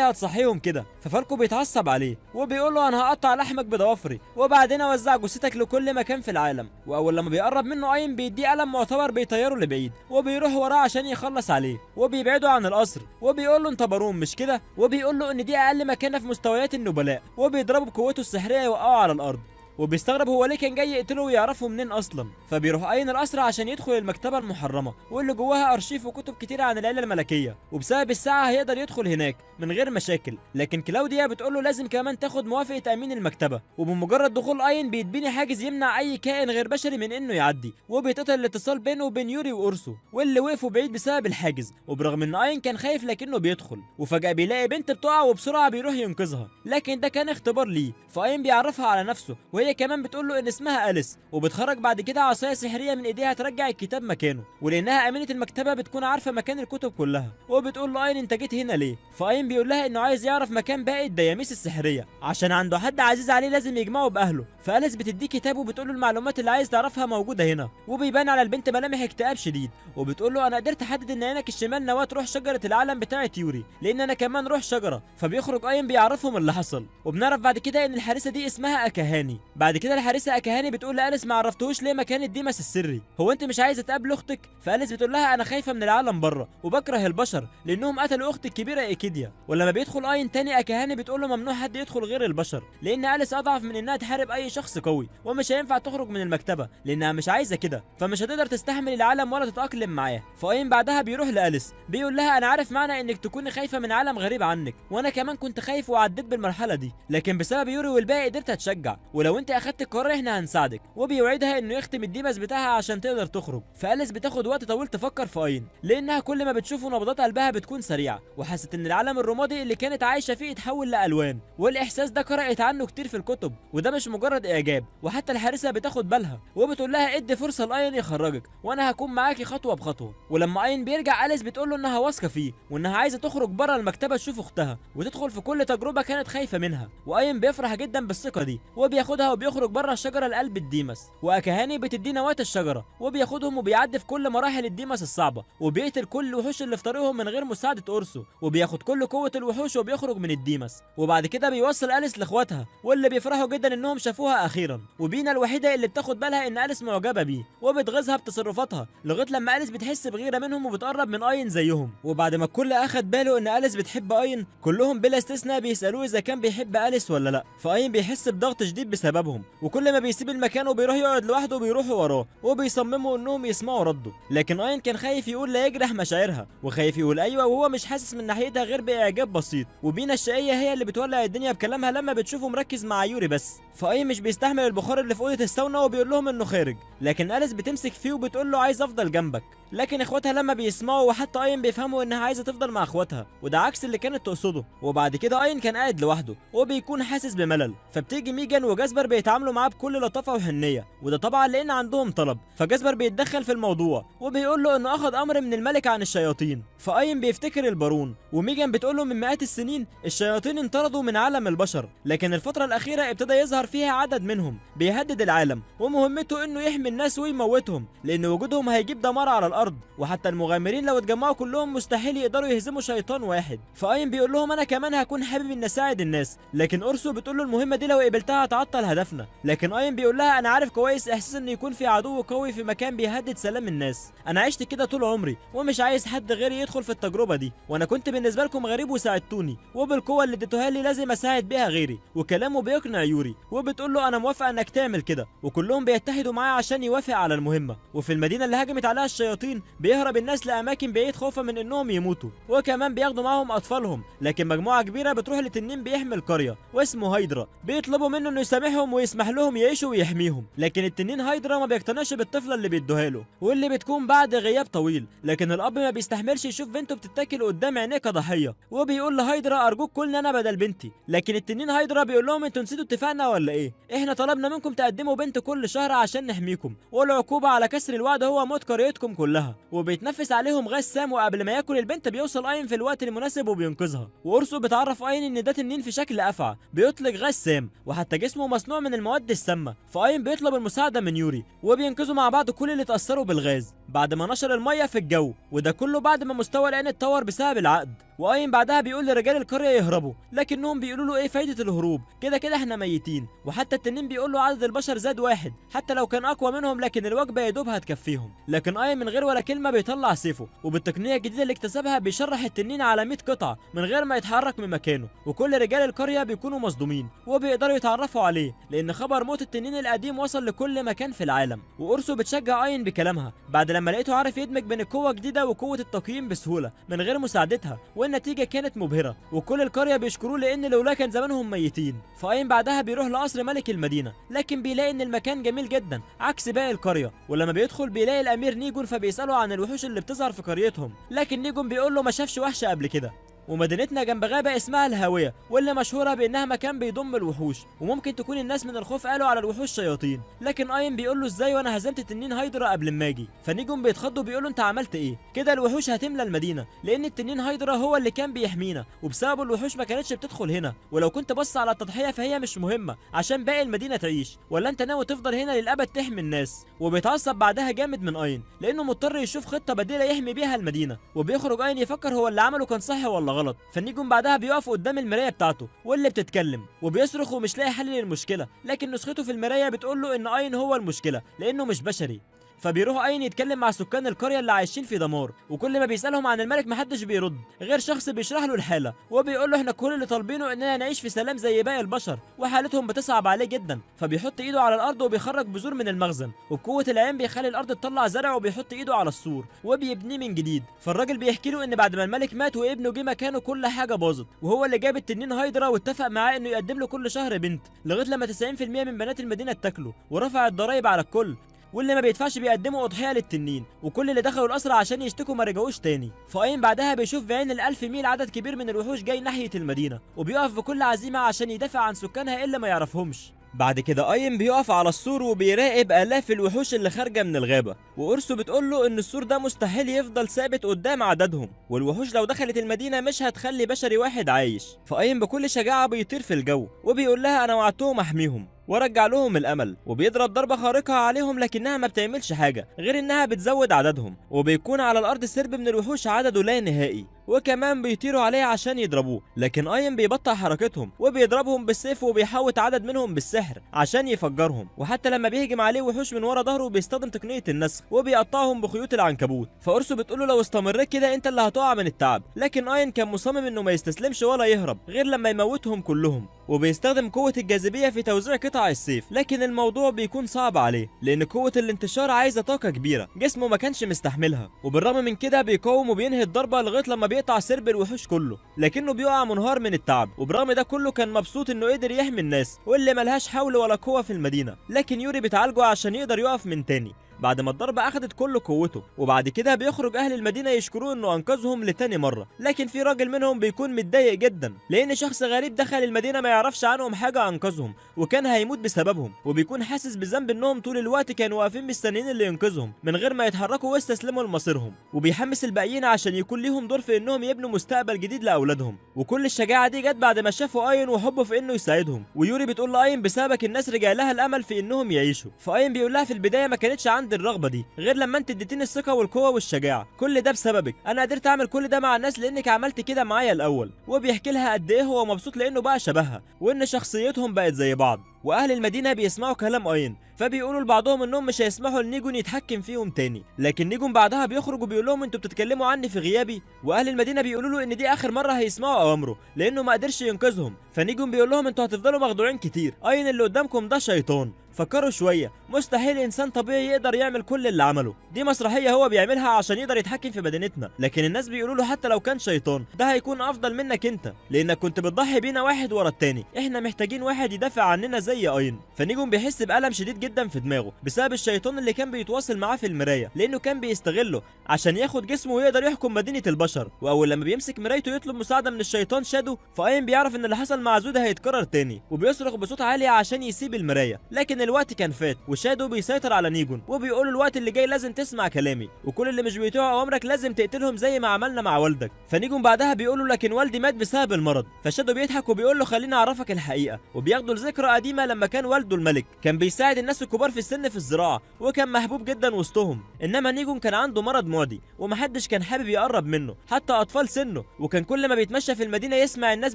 هتصحيهم كده. ففالكو بيتعصب عليه وبيقول له انا هقطع لحمك بضوافري، وبعدين اوزع جثتك لكل مكان في العالم. واول لما بيقرب منه اين بيديه قلم معتبر بيطيره لبعيد، وبيروح وراه عشان يخلص عليه، وبيبعده عن القصر. وبيقول له انت بارون مش كده، وبيقول له ان دي اقل مكانه في مستويات النبلاء، وبيضربه بقوته السحريه يوقعه على الارض. وبيستغرب هو ليه كان جاي يقتله ويعرفه منين اصلا. فبيروح اين القصر عشان يدخل المكتبه المحرمه، واللي جواها ارشيف وكتب كتيره عن العيله الملكيه، وبسبب الساعه هيقدر يدخل هناك من غير مشاكل. لكن كلاوديا بتقول له لازم كمان تاخد موافقه امين المكتبه. وبمجرد دخول اين بيتبني حاجز يمنع اي كائن غير بشري من انه يعدي، وبيتقطع الاتصال بينه وبين يوري واورسو واللي وقفوا بعيد بسبب الحاجز. وبرغم ان اين كان خايف لكنه بيدخل، وفجاه بيلاقي بنت بتقع وبسرعه بيروح ينقذها، لكن ده كان اختبار ليه. فاين بيعرفها على نفسه، وهي كمان بتقول له ان اسمها أليس، وبتخرج بعد كده عصايه سحريه من ايديها ترجع الكتاب مكانه. ولانها امينه المكتبه بتكون عارفه مكان الكتب كلها، وبتقول له اين انت جيت هنا ليه. فاين بيقول لها انه عايز يعرف مكان باقي الدياميس السحريه عشان عنده حد عزيز عليه لازم يجمعه باهله. فأليس بتديه كتاب وبتقول له المعلومات اللي عايز تعرفها موجوده هنا. وبيبان على البنت ملامح اكتئاب شديد، وبتقول له انا قدرت احدد ان عينك الشمال نواه روح شجره العالم بتاعه يوري، لان انا كمان روح شجره. فبيخرج اين بيعرفهم اللي حصل، وبنعرف بعد كده ان الحارسه دي اسمها اكاهاني. بعد كده الحارسه اكاهاني بتقول لأليس ما عرفتهوش ليه مكان الديمس السري، هو انت مش عايزه تقابل اختك؟ فأليس بتقول لها انا خايفه من العالم بره، وبكره البشر لانهم قتلوا اختي الكبيره ايكيديا. ولما بيدخل اين تاني اكاهاني بتقول له ممنوع حد يدخل غير البشر، لان أليس اضعف من انها تحارب اي شخص قوي، ومش هينفع تخرج من المكتبه لانها مش عايزه كده، فمش هتقدر تستحمل العالم ولا تتاقلم معاه. فاين بعدها بيروح لأليس بيقول لها انا عارف معنى انك تكوني خايفه من عالم غريب عنك، وانا كمان كنت خايف وعديت بالمرحله دي، لكن بسبب يوري والباقي قدرت اتشجع، ولو انت اخدت القرار احنا هنساعدك. وبيوعدها انه يختم الديمس بتاعها عشان تقدر تخرج. فأليس بتاخد وقت طويل تفكر في اين، لانها كل ما بتشوفه نبضات قلبها بتكون سريعه، وحست ان العالم الرمادي اللي كانت عايشه فيه اتحول لالوان. والاحساس ده قرأت عنه كتير في الكتب، وده مش مجرد اعجاب. وحتى الحارسه بتاخد بالها وبتقول لها ادي فرصه لاين يخرجك، وانا هكون معاكي خطوه بخطوه. ولما اين بيرجع أليس بتقول له انها واثقه فيه، وانها عايزه تخرج بره المكتبه تشوف اختها وتدخل في كل تجربه كانت خايفه منها. واين بيفرح جدا بالثقه دي، وبياخدها وبيخرج بره الشجره لقلب الديمس، واكاهاني بتديه نواه الشجره وبياخدهم وبيعدي في كل مراحل الديمس الصعبه وبيقتل كل الوحوش اللي في طريقهم من غير مساعده اورسو، وبياخد كل قوه الوحوش وبيخرج من الديمس. وبعد كده بيوصل اليس لاخواتها واللي بيفرحوا جدا انهم شافوها اخيرا، وبينا الوحيده اللي بتاخد بالها ان اليس معجبه بيه وبتغيظها بتصرفاتها، لغايه لما اليس بتحس بغيره منهم وبتقرب من اين زيهم. وبعد ما الكل اخد باله ان اليس بتحب اين، كلهم بلا استثناء بيسالوه اذا كان بيحب اليس ولا لا، فاين بيحس بضغط شديد بسببهم، وكل ما بيسيب المكان وبيروح يقعد لوحده بيروحوا وراه وبيصمموا انهم يسمعوا رده. لكن اين كان خايف يقول لا يجرح مشاعرها، وخايف يقول ايوه وهو مش حاسس من ناحيتها غير باعجاب بسيط. وبينا الشقيه هي اللي بتولع الدنيا بكلامها لما بتشوفه مركز مع يوري بس، فاين مش بيستحمل البخار اللي في اوضه الساونا وبيقول لهم انه خارج، لكن اليس بتمسك فيه وبتقول له عايز افضل جنبك. لكن اخواتها لما بيسمعوا وحتى اين بيفهموا انها عايزه تفضل مع اخواتها، وده عكس اللي كانت تقصده. وبعد كده اين كان قاعد لوحده وبيكون حاسس بملل، فبتيجي ميجان وجاسبر بيتعاملوا معاه بكل لطافه وحنيه، وده طبعا لان عندهم طلب. فجاسبر بيتدخل في الموضوع وبيقول له انه اخذ امر من الملك عن الشياطين، فاين بيفتكر البارون. وميجان بتقول له من مئات السنين الشياطين انطردوا من عالم البشر، لكن الفتره الاخيره ابتدى يظهر فيها عدد منهم بيهدد العالم، ومهمته انه يحمي الناس ويموتهم لان وجودهم هيجيب دمار على الارض، وحتى المغامرين لو اتجمعوا كلهم مستحيل يقدروا يهزموا شيطان واحد. فاين بيقول لهم انا كمان هكون حابب ان اساعد الناس، لكن اورسو بتقول له المهمه دي لو قبلتها هتعطل هدفنا. لكن اين بيقول لها انا عارف كويس احساس ان يكون في عدو قوي في مكان بيهدد سلام الناس، انا عشت كده طول عمري ومش عايز حد غيري يدخل في التجربه دي، وانا كنت بالنسبه لكم غريب وساعدتوني، وبالقوه اللي اديتوها لي لازم اساعد بيها غيري. وكلامه بيقنع يوري وبتقول له انا موافقه انك تعمل كده، وكلهم بيتحدوا معاه عشان يوافق على المهمه. وفي المدينه اللي هاجمت عليها الشياطين بيهرب الناس لاماكن بعيد خوفا من انهم يموتوا، وكمان بياخدوا معاهم اطفالهم. لكن مجموعه كبيره بتروح لتنين بيحمي القريه واسمه هايدرا، بيطلبوا منه انه يسامحهم ويسمح لهم يعيشوا ويحميهم، لكن التنين هايدرا ما بيقتنعش بالطفله اللي بيدوها له واللي بتكون بعد غياب طويل. لكن الاب ما بيستحملش يشوف بنته بتتاكل قدام عينيه كضحيه، وبيقول لهايدرا ارجوك كلني انا بدل بنتي. لكن التنين هايدرا بيقول لهم انتوا نسيتوا اتفاقنا ولا ايه؟ احنا طلبنا منكم تقدموا بنت كل شهر عشان نحميكم، والعقوبه على كسر الوعد هو موت قريتكم كلها. وبيتنفس عليهم غاز سام، وقبل ما ياكل البنت بيوصل اين في الوقت المناسب وبينقذها. واورسو بتعرف اين ان ده تنين في شكل افعى بيطلق غاز سام، وحتى جسمه مصنوع من المواد السامه. فاين بيطلب المساعده من يوري وبينقذوا مع بعض كل اللي اتاثروا بالغاز بعد ما نشر الميه في الجو، وده كله بعد ما مستوى العين اتطور بسبب العقد. واين بعدها بيقول لرجال القريه يهربوا، لكنهم بيقولوا له ايه فايده الهروب، كده كده احنا ميتين. وحتى التنين بيقول له عدد البشر زاد واحد حتى لو كان اقوى منهم، لكن الوجبه يا دوب هتكفيهم. لكن اين من غير ولا كلمه بيطلع سيفه، وبالتقنيه الجديده اللي اكتسبها بيشرح التنين على 100 قطعه من غير ما يتحرك من مكانه، وكل رجال القريه بيكونوا مصدومين وبيقدروا يتعرفوا عليه لان خبر موت التنين القديم وصل لكل مكان في العالم. واورسو بتشجع اين بكلامها بعد لما لقيته عارف يدمج بين القوه الجديده وقوه التقييم بسهوله من غير مساعدتها، والنتيجه كانت مبهره، وكل القريه بيشكروه لان لولا كان زمانهم ميتين. فاين بعدها بيروح لقصر ملك المدينه، لكن بيلاقي ان المكان جميل جدا عكس باقي القريه، ولما بيدخل بيلاقي الامير نيجون فبيساله عن الوحوش اللي بتظهر في قريتهم، لكن نيجون بيقول له ما شافش وحشه قبل كده. ومدينتنا جنب غابه اسمها الهاويه واللي مشهوره بانها مكان بيضم الوحوش، وممكن تكون الناس من الخوف قالوا على الوحوش شياطين. لكن اين بيقول له ازاي وانا هزمت التنين هايدرا قبل ما اجي؟ فنيجون بيتخض وبيقول له انت عملت ايه؟ كده الوحوش هتملى المدينه لان التنين هايدرا هو اللي كان بيحمينا، وبسبب الوحوش ما كانتش بتدخل هنا، ولو كنت بص على التضحيه فهي مش مهمه عشان باقي المدينه تعيش، ولا انت ناوي تفضل هنا للابد تحمي الناس؟ وبيتعصب بعدها جامد من اين لانه مضطر يشوف خطه بديله يحمي بيها المدينه، وبيخرج اين يفكر هو اللي عمله كان صح ولا غلط. فنيجون بعدها بيقف قدام المرايه بتاعته واللي بتتكلم وبيصرخ ومش لاقي حل للمشكله، لكن نسخته في المرايه بتقول له ان اين هو المشكله لانه مش بشري. فبيروح اين يتكلم مع سكان القريه اللي عايشين في دمار، وكل ما بيسالهم عن الملك محدش بيرد غير شخص بيشرح له الحاله، وبيقول له احنا كل اللي طالبينه اننا نعيش في سلام زي باقي البشر، وحالتهم بتصعب عليه جدا. فبيحط ايده على الارض وبيخرج بذور من المخزن، وبقوه العين بيخلي الارض تطلع زرع، وبيحط ايده على السور وبيبنيه من جديد. فالراجل بيحكي له ان بعد ما الملك مات وابنه جه مكانه كل حاجه باظت، وهو اللي جاب التنين هايدرا واتفق معاه انه يقدم له كل شهر بنت لغايه لما 90% من بنات المدينه اتاكلوا، ورفع الضرايب على الكل، واللي ما بيدفعش بيقدموا اضحيه للتنين، وكل اللي دخلوا القصر عشان يشتكوا ما رجعوش تاني. فاين بعدها بيشوف بعين ال1000 ميل عدد كبير من الوحوش جاي ناحيه المدينه، وبيقف بكل عزيمه عشان يدافع عن سكانها اللي ما يعرفهمش. بعد كده اين بيقف على السور وبيراقب الاف الوحوش اللي خارجه من الغابه، واورسو بتقول له ان السور ده مستحيل يفضل ثابت قدام عددهم، والوحوش لو دخلت المدينه مش هتخلي بشري واحد عايش. فاين بكل شجاعه بيطير في الجو وبيقول لها انا وعدتهم احميهم. ورجع لهم الامل، وبيضرب ضربه خارقه عليهم لكنها ما بتعملش حاجه غير انها بتزود عددهم، وبيكون على الارض سرب من الوحوش عدده لا نهائي، وكمان بيطيروا عليه عشان يضربوه، لكن اين بيبطئ حركتهم وبيضربهم بالسيف وبيحوط عدد منهم بالسحر عشان يفجرهم، وحتى لما بيهجم عليه وحوش من ورا ظهره بيستخدم تقنيه النسخ وبيقطعهم بخيوط العنكبوت. فأرسو بتقوله لو استمريت كده انت اللي هتقع من التعب، لكن اين كان مصمم انه ما يستسلمش ولا يهرب غير لما يموتهم كلهم، وبيستخدم قوة الجاذبية في توزيع قطع السيف، لكن الموضوع بيكون صعب عليه لأن قوة الانتشار عايزة طاقة كبيرة جسمه ما كانش مستحملها، وبالرغم من كده بيقاوم وبينهي الضربة لغاية لما بيقطع سرب الوحوش كله، لكنه بيقع منهار من التعب، وبرغم ده كله كان مبسوط انه قدر يحمي الناس واللي ملهاش حول ولا قوة في المدينة، لكن يوري بتعالجه عشان يقدر يقف من تاني بعد ما الضربة أخدت كل قوته. وبعد كده بيخرج أهل المدينة يشكروه إنه أنقذهم لتاني مرة، لكن في راجل منهم بيكون متضايق جدا لأن شخص غريب دخل المدينة ما يعرفش عنهم حاجة أنقذهم وكان هيموت بسببهم، وبيكون حاسس بذنب إنهم طول الوقت كانوا واقفين مستنيين اللي ينقذهم من غير ما يتحركوا واستسلموا لمصيرهم، وبيحمس الباقيين عشان يكون ليهم دور في إنهم يبنوا مستقبل جديد لأولادهم. وكل الشجاعة دي جت بعد ما شافوا أين وحبه في إنه يساعدهم، ويوري بتقول لأين بسببك الناس رجع لها الأمل في إنهم يعيشوا، فأين بيقول لها في البداية ما كانتش عندي الرغبة دي غير لما انت اديتيني الثقه والقوه والشجاعه، كل ده بسببك، انا قدرت اعمل كل ده مع الناس لانك عملت كده معايا الاول. وبيحكي لها قد ايه هو مبسوط لانه بقى شبهها وان شخصيتهم بقت زي بعض. واهل المدينه بيسمعوا كلام اين فبيقولوا لبعضهم انهم مش هيسمحوا لنيجون يتحكم فيهم تاني، لكن نيجون بعدها بيخرج وبيقول لهم انتوا بتتكلموا عني في غيابي، واهل المدينه بيقولوا له ان دي اخر مره هيسمعوا اوامره لانه ما قدرش ينقذهم. فنيجون بيقول لهم انتوا هتفضلوا مخدوعين كتير، اين اللي قدامكم ده شيطان، فكروا شويه، مستحيل انسان طبيعي يقدر يعمل كل اللي عمله، دي مسرحيه هو بيعملها عشان يقدر يتحكم في مدينتنا، لكن الناس بيقولوا له حتى لو كان شيطان ده هيكون افضل منك انت لانك كنت بتضحي بينا واحد ورا التاني، احنا محتاجين واحد يدافع عننا زي اين. فنيجون بيحس بألم شديد جدا في دماغه بسبب الشيطان اللي كان بيتواصل معاه في المرايه لانه كان بيستغله عشان ياخد جسمه ويقدر يحكم مدينه البشر، واول لما بيمسك مرايته يطلب مساعده من الشيطان شادو، فاين بيعرف ان اللي حصل مع زودا هيتكرر تاني وبيصرخ بصوت عالي عشان يسيب المرايه، لكن الوقت كان فات وشادو بيسيطر على نيجون وبيقول له الوقت اللي جاي لازم تسمع كلامي وكل اللي مش بيطيعوا اوامرك لازم تقتلهم زي ما عملنا مع والدك. فنيجون بعدها بيقول له لكن والدي مات بسبب المرض، فشادو بيضحك وبيقول له خليني اعرفك الحقيقه، وبياخدوا لذكرى قديمه لما كان والده الملك كان بيساعد الناس الكبار في السن في الزراعه وكان محبوب جدا وسطهم، انما نيجون كان عنده مرض معدي ومحدش كان حابب يقرب منه حتى اطفال سنه، وكان كل ما بيتمشى في المدينه يسمع الناس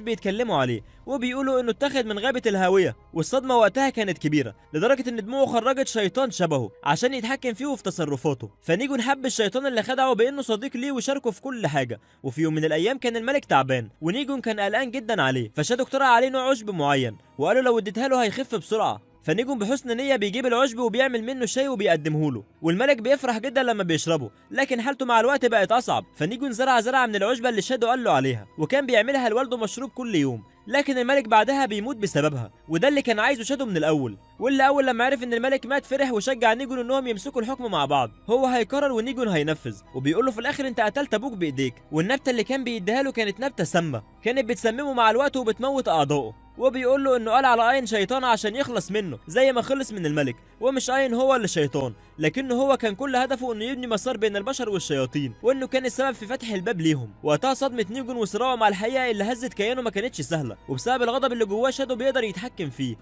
بيتكلموا عليه وبيقولوا انه اتاخد من غابه الهاويه، والصدمه وقتها كانت كبيره لدرجه ان دموعه خرجت شيطان شبهه عشان يتحكم فيه وفي تصرفاته. فنيجون حب الشيطان اللي خدعه بانه صديق ليه وشاركه في كل حاجه، وفي يوم من الايام كان الملك تعبان ونيجون كان قلقان جدا عليه، فشادو اقترح عليه نوع عشب معين وقال له لو اديتها له هيخف بسرعه، فنيجون بحسن نيه بيجيب العشب وبيعمل منه شاي وبيقدمه له، والملك بيفرح جدا لما بيشربه، لكن حالته مع الوقت بقت اصعب، فنيجون زرعه من العشبه اللي شادو قال له عليها وكان بيعملها لوالده مشروب كل يوم، لكن الملك بعدها بيموت بسببها، وده اللي كان عايزه شادو من الاول، واللي اول لما عرف ان الملك مات فرح وشجع نيجون انهم يمسكوا الحكم مع بعض، هو هيقرر ونيجون هينفذ، وبيقول له في الاخر انت قتلت ابوك بايديك، والنبته اللي كان بيديها له كانت نبته سامه كانت بتسممه مع الوقت وبتموت اعضائه، وبيقول له انه قال على اين شيطان عشان يخلص منه زي ما خلص من الملك، ومش اين هو اللي شيطان، لكنه هو كان كل هدفه انه يبني مسار بين البشر والشياطين، وانه كان السبب في فتح الباب ليهم. وقتها صدمه نيجون وصراعه مع الحقيقه اللي هزت كيانه ما كانتش سهله، وبسبب الغضب اللي جواه شادو بيقدر يتحكم فيه.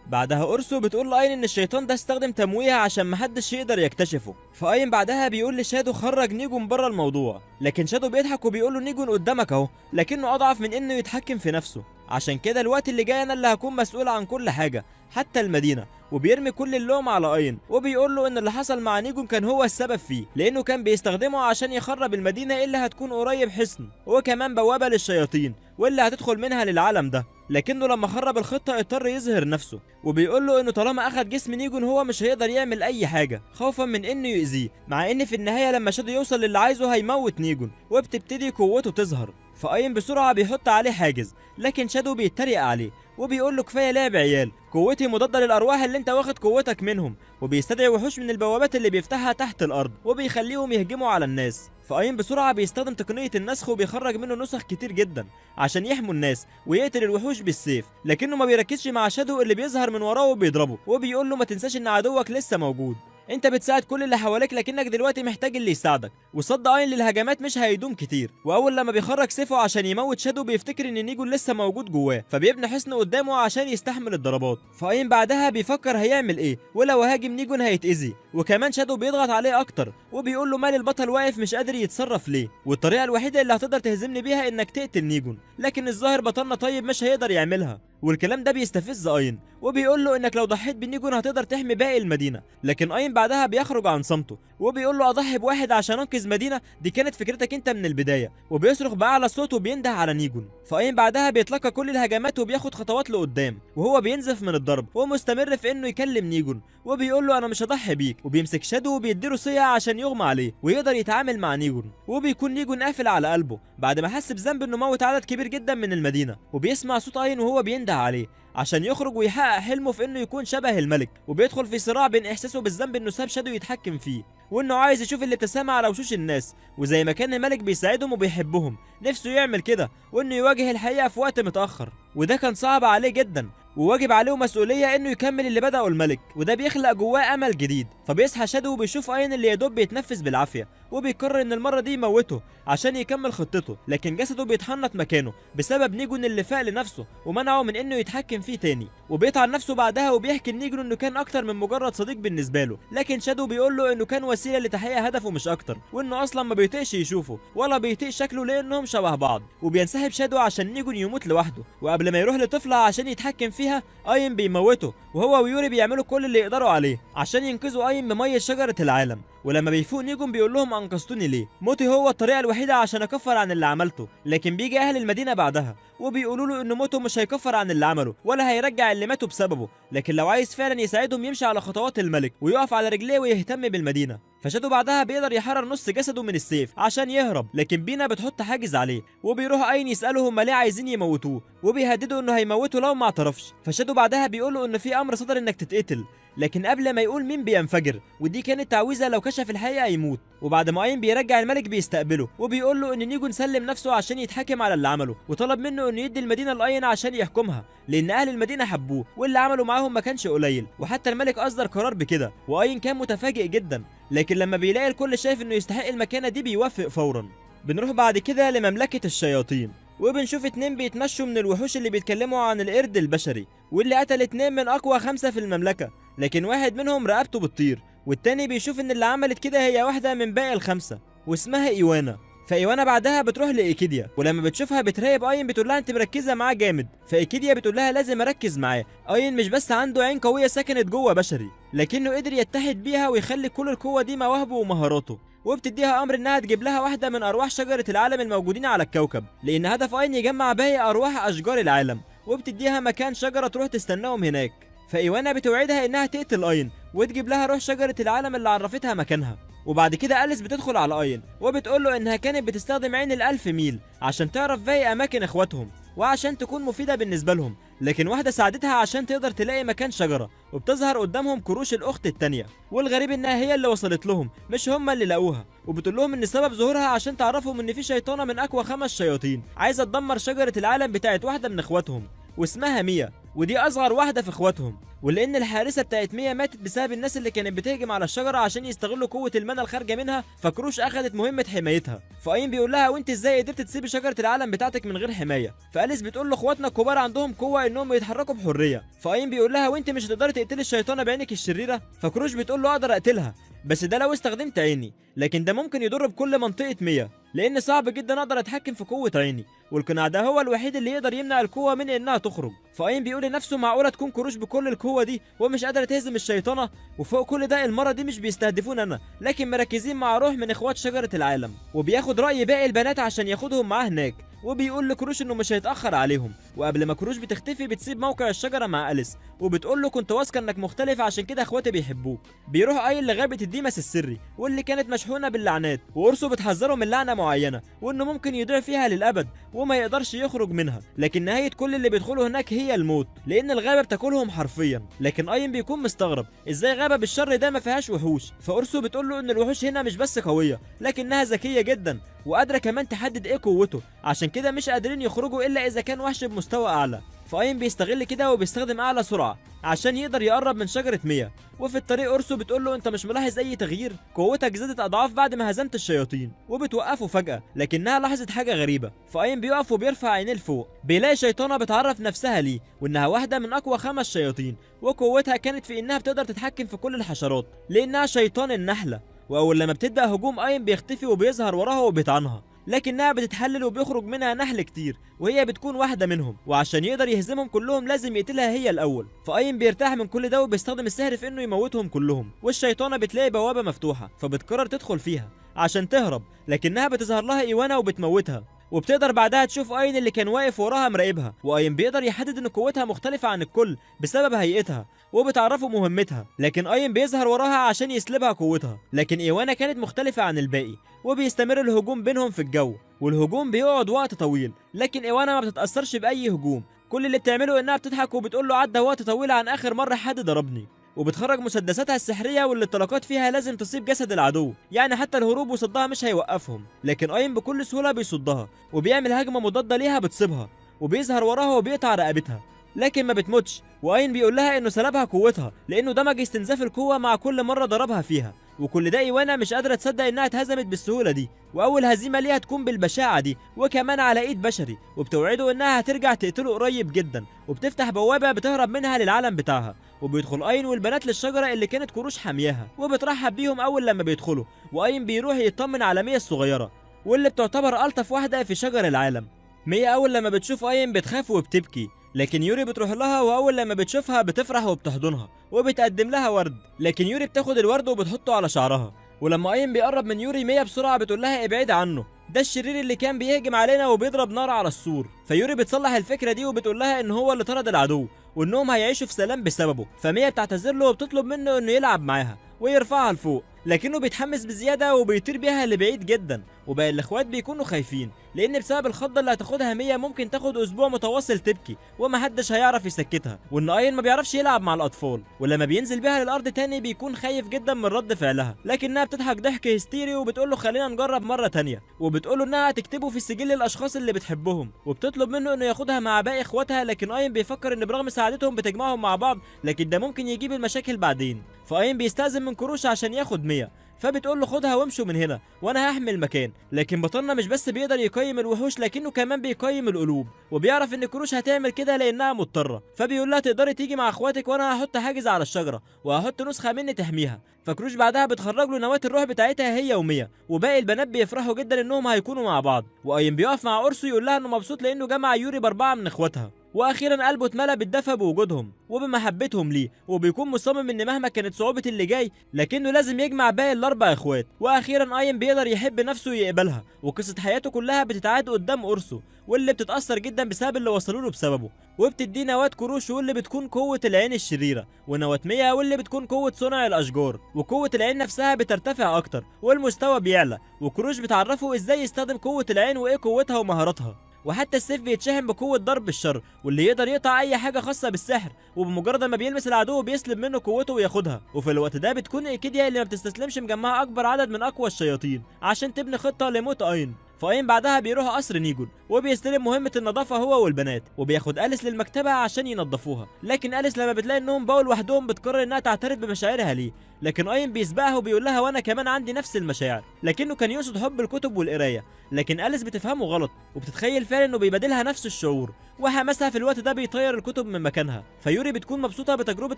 بعدها أورسو بتقول لأين إن الشيطان ده استخدم تمويه عشان محدش يقدر يكتشفه، فأين بعدها بيقول لشادو خرج نيجون بره الموضوع، لكن شادو بيضحك وبيقول له نيجون قدامك أهو، لكنه أضعف من إنه يتحكم في نفسه، عشان كده الوقت اللي جاي أنا اللي هكون مسؤول عن كل حاجة حتى المدينة، وبيرمي كل اللوم على أين وبيقول له إن اللي حصل مع نيجون كان هو السبب فيه لأنه كان بيستخدمه عشان يخرب المدينة اللي هتكون قريب حصن وكمان بوابة للشياطين واللي هتدخل منها للعالم ده، لكنه لما خرب الخطة اضطر يظهر نفسه وبيقول له انه طالما اخد جسم نيجون هو مش هيقدر يعمل اي حاجة خوفا من انه يؤذيه، مع ان في النهاية لما شادو يوصل للي عايزه هيموت نيجون وبتبتدي قوته تظهر، فأين بسرعة بيحط عليه حاجز، لكن شادو بيتريق عليه وبيقول له كفايه لعب عيال، قوتي مضاده للارواح اللي انت واخد قوتك منهم، وبيستدعي وحوش من البوابات اللي بيفتحها تحت الارض وبيخليهم يهجموا على الناس، فأين بسرعه بيستخدم تقنيه النسخ وبيخرج منه نسخ كتير جدا عشان يحموا الناس ويقتل الوحوش بالسيف، لكنه ما بيركزش مع شادو اللي بيظهر من وراه وبيضربه وبيقول له ما تنساش ان عدوك لسه موجود. انت بتساعد كل اللي حواليك لكنك دلوقتي محتاج اللي يساعدك. وصد اين للهجمات مش هيدوم كتير، واول لما بيخرج سيفه عشان يموت شادو بيفتكر ان نيجون لسه موجود جواه، فبيبني حصن قدامه عشان يستحمل الضربات. فاين بعدها بيفكر هيعمل ايه، ولو هاجم نيجون هيتأذي، وكمان شادو بيضغط عليه اكتر وبيقول له مال البطل واقف مش قادر يتصرف ليه، والطريقه الوحيده اللي هتقدر تهزمني بيها انك تقتل نيجون. لكن الظاهر بطلنا طيب مش هيقدر يعملها، والكلام ده بيستفز اين، وبيقول له انك لو ضحيت بنيجون هتقدر تحمي باقي المدينه. لكن اين بعدها بيخرج عن صمته وبيقول له اضحي بواحد عشان انقذ مدينه، دي كانت فكرتك انت من البدايه، وبيصرخ باعلى صوت وبينده على نيجون. فاين بعدها بيتلقى كل الهجمات وبياخد خطوات لقدام وهو بينزف من الضرب ومستمر في انه يكلم نيجون، وبيقول له انا مش هضحي بيك، وبيمسك شادو وبيديله صيع عشان يغمى عليه ويقدر يتعامل مع نيجون. وبيكون نيجون قافل على قلبه بعد ما حس بذنب انه موت عدد كبير جدا من المدينه، وبيسمع صوت اين وهو بينده عليه عشان يخرج ويحقق حلمه في انه يكون شبه الملك، وبيدخل في صراع بين احساسه بالذنب انه ساب شادو يتحكم فيه، وانه عايز يشوف الابتسامه على وشوش الناس، وزي ما كان الملك بيساعدهم وبيحبهم نفسه يعمل كده، وانه يواجه الحقيقه في وقت متاخر، وده كان صعب عليه جدا، وواجب عليه مسؤوليه انه يكمل اللي بدأه الملك، وده بيخلق جواه امل جديد. فبيصحى شادو وبيشوف اين اللي يدوب بيتنفس بالعافيه، وبيقرر ان المره دي يموته عشان يكمل خطته، لكن جسده بيتحنط مكانه بسبب نيجون اللي فاق لنفسه ومنعه من انه يتحكم فيه تاني، وبيطعن نفسه بعدها وبيحكي لنيجون انه كان اكتر من مجرد صديق بالنسبه له، لكن شادو بيقول له انه كان وسيله لتحقيق هدفه مش اكتر، وانه اصلا ما بيطيقش يشوفه ولا بيطيق شكله لانهم شبه بعض. وبينسحب شادو عشان نيجون يموت لوحده، وقبل ما يروح لطفله عشان يتحكم فيها اين بيموته، وهو ويوري بيعملوا كل اللي يقدروا عليه عشان ينقذوا اين بميه شجره العالم. ولما بيفوق نيجون بيقول لهم انقذتوني ليه، موتي هو الطريقه الوحيده عشان اكفر عن اللي عملته. لكن بيجي اهل المدينه بعدها وبيقولوا له ان موته مش هيكفر عن اللي عمله ولا هيرجع اللي ماتوا بسببه، لكن لو عايز فعلا يساعدهم يمشي على خطوات الملك ويقف على رجليه ويهتم بالمدينه. فشادو بعدها بيقدر يحرر نص جسده من السيف عشان يهرب، لكن بينا بتحط حاجز عليه، وبيروح اين يساله هم ليه عايزين يموتوه، وبيهددوا انه هيموته لو ما اعترفش. فشادو بعدها بيقول له ان في امر صدر انك تتقتل، لكن قبل ما يقول مين بينفجر، ودي كانت تعويذه لو كشف الحقيقه يموت. وبعد ما اين بيرجع الملك بيستقبله وبيقول له ان نيجون سلم نفسه عشان يتحاكم على اللي عمله، وطلب منه انه يدي المدينه لاين عشان يحكمها، لان اهل المدينه حبوه واللي عمله معاهم ما كانش قليل، وحتى الملك اصدر قرار بكده، واين كان متفاجئ جدا، لكن لما بيلاقي الكل شايف انه يستحق المكانه دي بيوافق فورا. بنروح بعد كده لمملكه الشياطين، وبنشوف 2 بيتمشوا من الوحوش اللي بيتكلموا عن القرد البشري، واللي قتل 2 من اقوى 5 في المملكه، لكن واحد منهم رقبته بتطير، والتاني بيشوف ان اللي عملت كده هي واحده من باقي ال5 واسمها ايوانا. فايوانا بعدها بتروح لايكيديا، ولما بتشوفها بتراقب اين بتقول لها انت مركزه معاه جامد، فايكيديا بتقول لها لازم اركز معاه، اين مش بس عنده عين قويه سكنت جوه بشري، لكنه قدر يتحد بيها ويخلي كل القوه دي مواهبه ومهاراته، وبتديها امر انها تجيب لها واحده من ارواح شجره العالم الموجودين على الكوكب، لان هدف اين يجمع باقي ارواح اشجار العالم، وبتديها مكان شجره تروح تستناهم هناك. فايوانا بتوعدها انها تقتل اين وتجيب لها روح شجره العالم اللي عرفتها مكانها. وبعد كده أليس بتدخل على اين وبتقول له انها كانت بتستخدم عين ال1000 ميل عشان تعرف باقي اماكن اخواتهم وعشان تكون مفيده بالنسبه لهم، لكن واحده ساعدتها عشان تقدر تلاقي مكان شجره، وبتظهر قدامهم كروش الاخت التانيه، والغريب انها هي اللي وصلت لهم مش هم اللي لقوها، وبتقول لهم ان سبب ظهورها عشان تعرفهم ان في شيطانه من اقوى 5 شياطين عايزه تدمر شجره العالم بتاعت واحده من اخواتهم واسمها ميا، ودي اصغر واحده في اخواتهم، ولان الحارسه بتاعت ميا ماتت بسبب الناس اللي كانت بتهجم على الشجره عشان يستغلوا قوه المنى الخارجه منها، فكروش اخذت مهمه حمايتها. فاين بيقول لها وانت ازاي قدرت تسيبي شجره العالم بتاعتك من غير حمايه؟ فاليس بتقول له اخواتنا الكبار عندهم قوه انهم يتحركوا بحريه. فاين بيقول لها وانت مش هتقدري تقتلي الشيطانه بعينك الشريره؟ فكروش بتقول له اقدر اقتلها بس ده لو استخدمت عيني، لكن ده ممكن يضر بكل منطقه ميا، لان صعب جدا اقدر اتحكم في قوه عيني، والقناع ده هو الوحيد اللي يقدر يمنع القوه من انها تخرج. فاين بيقول لنفسه معقوله تكون كروش بكل القوه دي ومش قادره تهزم الشيطانه؟ وفوق كل ده المره دي مش بيستهدفون انا، لكن مركزين مع روح من اخوات شجره العالم، وبياخد راي باقي البنات عشان ياخدهم معاه هناك، وبيقول لكروش انه مش هيتاخر عليهم. وقبل ما كروش بتختفي بتسيب موقع الشجره مع أليس وبتقول له كنت واثقه انك مختلف عشان كده اخواتي بيحبوك. بيروح اين لغابه الديمس السري واللي كانت مشحونه باللعنات، وارسو بتحذره من لعنه معينه وانه ممكن يضيع فيها للابد وما يقدرش يخرج منها، لكن نهايه كل اللي بيدخلوا هناك هي الموت، لان الغابه بتاكلهم حرفيا. لكن اين بيكون مستغرب ازاي غابه بالشر ده ما فيهاش وحوش، فارسو بتقول له ان الوحوش هنا مش بس قويه لكنها ذكيه جدا وقادره كمان تحدد ايه قوته، عشان كده مش قادرين يخرجوا الا اذا كان وحش بمستوى اعلى. فاين بيستغل كده وبيستخدم اعلى سرعه عشان يقدر يقرب من شجره ميا. وفي الطريق اورسو بتقول له انت مش ملاحظ اي تغيير؟ قوتك زادت اضعاف بعد ما هزمت الشياطين. وبتوقفه فجاه لكنها لاحظت حاجه غريبه. فاين بيقف وبيرفع عينيه لفوق، بيلاقي شيطانه بتعرف نفسها ليه وانها واحده من اقوى 5 شياطين، وقوتها كانت في انها بتقدر تتحكم في كل الحشرات لانها شيطان النحله. واول لما بتبدا هجوم اين بيختفي وبيظهر وراها وبيطعنها، لكنها بتتحلل وبيخرج منها نحل كتير وهي بتكون واحده منهم، وعشان يقدر يهزمهم كلهم لازم يقتلها هي الاول. فاين بيرتاح من كل ده وبيستخدم السحر في انه يموتهم كلهم. والشيطانه بتلاقي بوابه مفتوحه فبتقرر تدخل فيها عشان تهرب، لكنها بتظهر لها ايوانا وبتموتها. وبتقدر بعدها تشوف اين اللي كان واقف وراها مراقبها، واين بيقدر يحدد ان قوتها مختلفه عن الكل بسبب هيئتها، وبتعرفه مهمتها. لكن اين بيظهر وراها عشان يسلبها قوتها، لكن ايوانا كانت مختلفه عن الباقي. وبيستمر الهجوم بينهم في الجو، والهجوم بيقعد وقت طويل، لكن ايوانا ما بتتاثرش باي هجوم. كل اللي بتعمله انها بتضحك وبتقول له عدى وقت طويل عن اخر مره حد ضربني. وبتخرج مسدساتها السحريه واللي الطلقات فيها لازم تصيب جسد العدو، يعني حتى الهروب وصدها مش هيوقفهم. لكن اين بكل سهوله بيصدها وبيعمل هجمه مضاده ليها بتصيبها، وبيظهر وراها وبيقطع رقبتها، لكن ما بتموتش. واين بيقول لها انه سلبها قوتها لانه دمج استنزاف القوه مع كل مره ضربها فيها. وكل ده ايوانا مش قادره تصدق انها اتهزمت بالسهوله دي، واول هزيمه ليها تكون بالبشاعه دي وكمان على ايد بشري. وبتوعده انها هترجع تقتله قريب جدا، وبتفتح بوابه بتهرب منها للعالم بتاعها. وبيدخل اين والبنات للشجره اللي كانت كروش حامياها، وبترحب بيهم اول لما بيدخلوا. واين بيروح يطمن على ميا الصغيره واللي بتعتبر الطف واحده في شجر العالم. ميا اول لما بتشوف اين بتخاف وبتبكي، لكن يوري بتروح لها واول لما بتشوفها بتفرح وبتحضنها وبتقدم لها ورد. لكن يوري بتاخد الورد وبتحطه على شعرها. ولما اين بيقرب من يوري، ميا بسرعه بتقول لها ابعدي عنه، ده الشرير اللي كان بيهجم علينا وبيضرب نار على السور. فيوري بتصلح الفكره دي وبتقول لها ان هو اللي طرد العدو وانهم هيعيشوا في سلام بسببه. فميا بتعتذر له وبتطلب منه انه يلعب معاها ويرفعها لفوق، لكنه بيتحمس بزياده وبيطير بيها لبعيد جدا. وباقي الاخوات بيكونوا خايفين لان بسبب الخضه اللي هتاخدها ميا ممكن تاخد اسبوع متواصل تبكي ومحدش هيعرف يسكتها، وان اين ما بيعرفش يلعب مع الاطفال. ولما بينزل بيها للارض تاني بيكون خايف جدا من رد فعلها، لكنها بتضحك ضحك هستيري وبتقول له خلينا نجرب مره تانيه. وبتقول له انها هتكتبه في سجل الاشخاص اللي بتحبهم، وبتطلب منه انه ياخدها مع باقي اخواتها. لكن اين بيفكر ان برغم سعادتهم بتجمعهم مع بعض، لكن ده ممكن يجيب المشاكل بعدين. فاين بيستأذن من كروش عشان ياخد ميا، فبتقول له خدها وامشوا من هنا وانا هحمي المكان. لكن بطلنا مش بس بيقدر يقيم الوحوش لكنه كمان بيقيم القلوب، وبيعرف ان كروش هتعمل كده لانها مضطره. فبيقول لها تقدري تيجي مع اخواتك وانا هحط حاجز على الشجره وهحط نسخه مني تحميها. فكروش بعدها بتخرج له نواه الروح بتاعتها هي وميا، وباقي البنات بيفرحوا جدا انهم هيكونوا مع بعض. واين بيقف مع اورسو يقول لها انه مبسوط لانه جمع يوري ب4 من اخواتها، واخيرا قلبه اتملى بالدفى بوجودهم وبمحبتهم ليه. وبيكون مصمم ان مهما كانت صعوبه اللي جاي لكنه لازم يجمع باقي ال4 اخوات. واخيرا اين بيقدر يحب نفسه ويقبلها، وقصه حياته كلها بتتعاد قدام اورسو واللي بتتاثر جدا بسبب اللي وصلوا له بسببه. وبتديه نواه كروش واللي بتكون قوه العين الشريره، ونواه ميا واللي بتكون قوه صنع الاشجار. وقوه العين نفسها بترتفع اكتر والمستوى بيعلى، وكروش بتعرفه ازاي يستخدم قوه العين وايه قوتها ومهاراتها. وحتى السيف بيتشحن بقوه ضرب الشر واللي يقدر يقطع اي حاجه خاصه بالسحر، وبمجرد ما بيلمس العدو بيسلب منه قوته وياخدها. وفي الوقت ده بتكون ايكيديا اللي ما بتستسلمش مجمعه اكبر عدد من اقوى الشياطين عشان تبني خطه لموت اين. فاين بعدها بيروح قصر نيجون وبيستلم مهمه النظافه هو والبنات، وبياخد أليس للمكتبه عشان ينظفوها. لكن أليس لما بتلاقي انهم بقوا لوحدهم بتقرر انها تعترف بمشاعرها ليه، لكن اين بيسبقها وبيقول لها وانا كمان عندي نفس المشاعر، لكنه كان يقصد حب الكتب والقرايه. لكن أليس بتفهمه غلط وبتتخيل فعلا انه بيبادلها نفس الشعور، وحماسها في الوقت ده بيطير الكتب من مكانها. فيوري بتكون مبسوطه بتجربه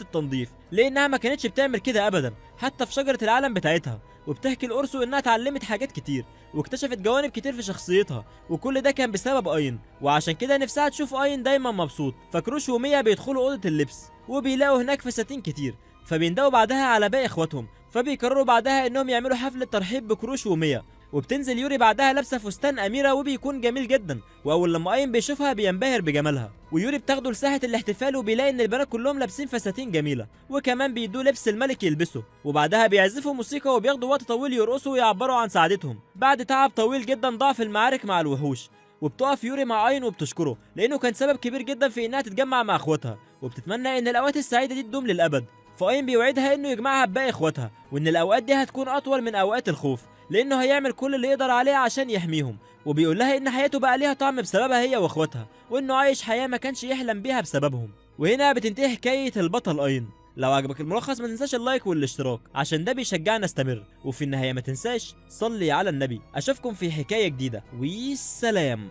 التنظيف لانها ما كانتش بتعمل كده ابدا حتى في شجره العالم بتاعتها. وبتحكي لأورسو انها اتعلمت حاجات كتير واكتشفت جوانب كتير في شخصيتها، وكل ده كان بسبب اين، وعشان كده نفسها تشوف اين دايما مبسوط. فكروش وميا بيدخلوا اوضه اللبس وبيلاقوا هناك فساتين كتير، فبيندقوا بعدها على باقي اخواتهم. فبيقرروا بعدها انهم يعملوا حفله ترحيب بكروش وميا. وبتنزل يوري بعدها لابسه فستان اميره وبيكون جميل جدا، واول لما اين بيشوفها بينبهر بجمالها. ويوري بتاخده لساحه الاحتفال وبيلاقي ان البنات كلهم لابسين فساتين جميله، وكمان بيدوا لبس الملك يلبسه. وبعدها بيعزفوا موسيقى وبياخدوا وقت طويل يرقصوا ويعبروا عن سعادتهم بعد تعب طويل جدا ضاع في المعارك مع الوحوش. وبتقف يوري مع اين وبتشكره لانه كان سبب كبير جدا في انها تتجمع مع اخواتها، وبتتمنى ان الاوقات السعيده دي تدوم للابد. فاين بيوعدها انه يجمعها بباقي اخواتها وان الاوقات دي هتكون اطول من اوقات الخوف، لانه هيعمل كل اللي يقدر عليه عشان يحميهم، وبيقول لها ان حياته بقى ليها طعم بسببها هي واخواتها، وانه عايش حياه ما كانش يحلم بيها بسببهم. وهنا بتنتهي حكايه البطل اين. لو عجبك الملخص ما تنساش اللايك والاشتراك عشان ده بيشجعنا استمر، وفي النهايه ما تنساش صلي على النبي. اشوفكم في حكايه جديده، والسلام.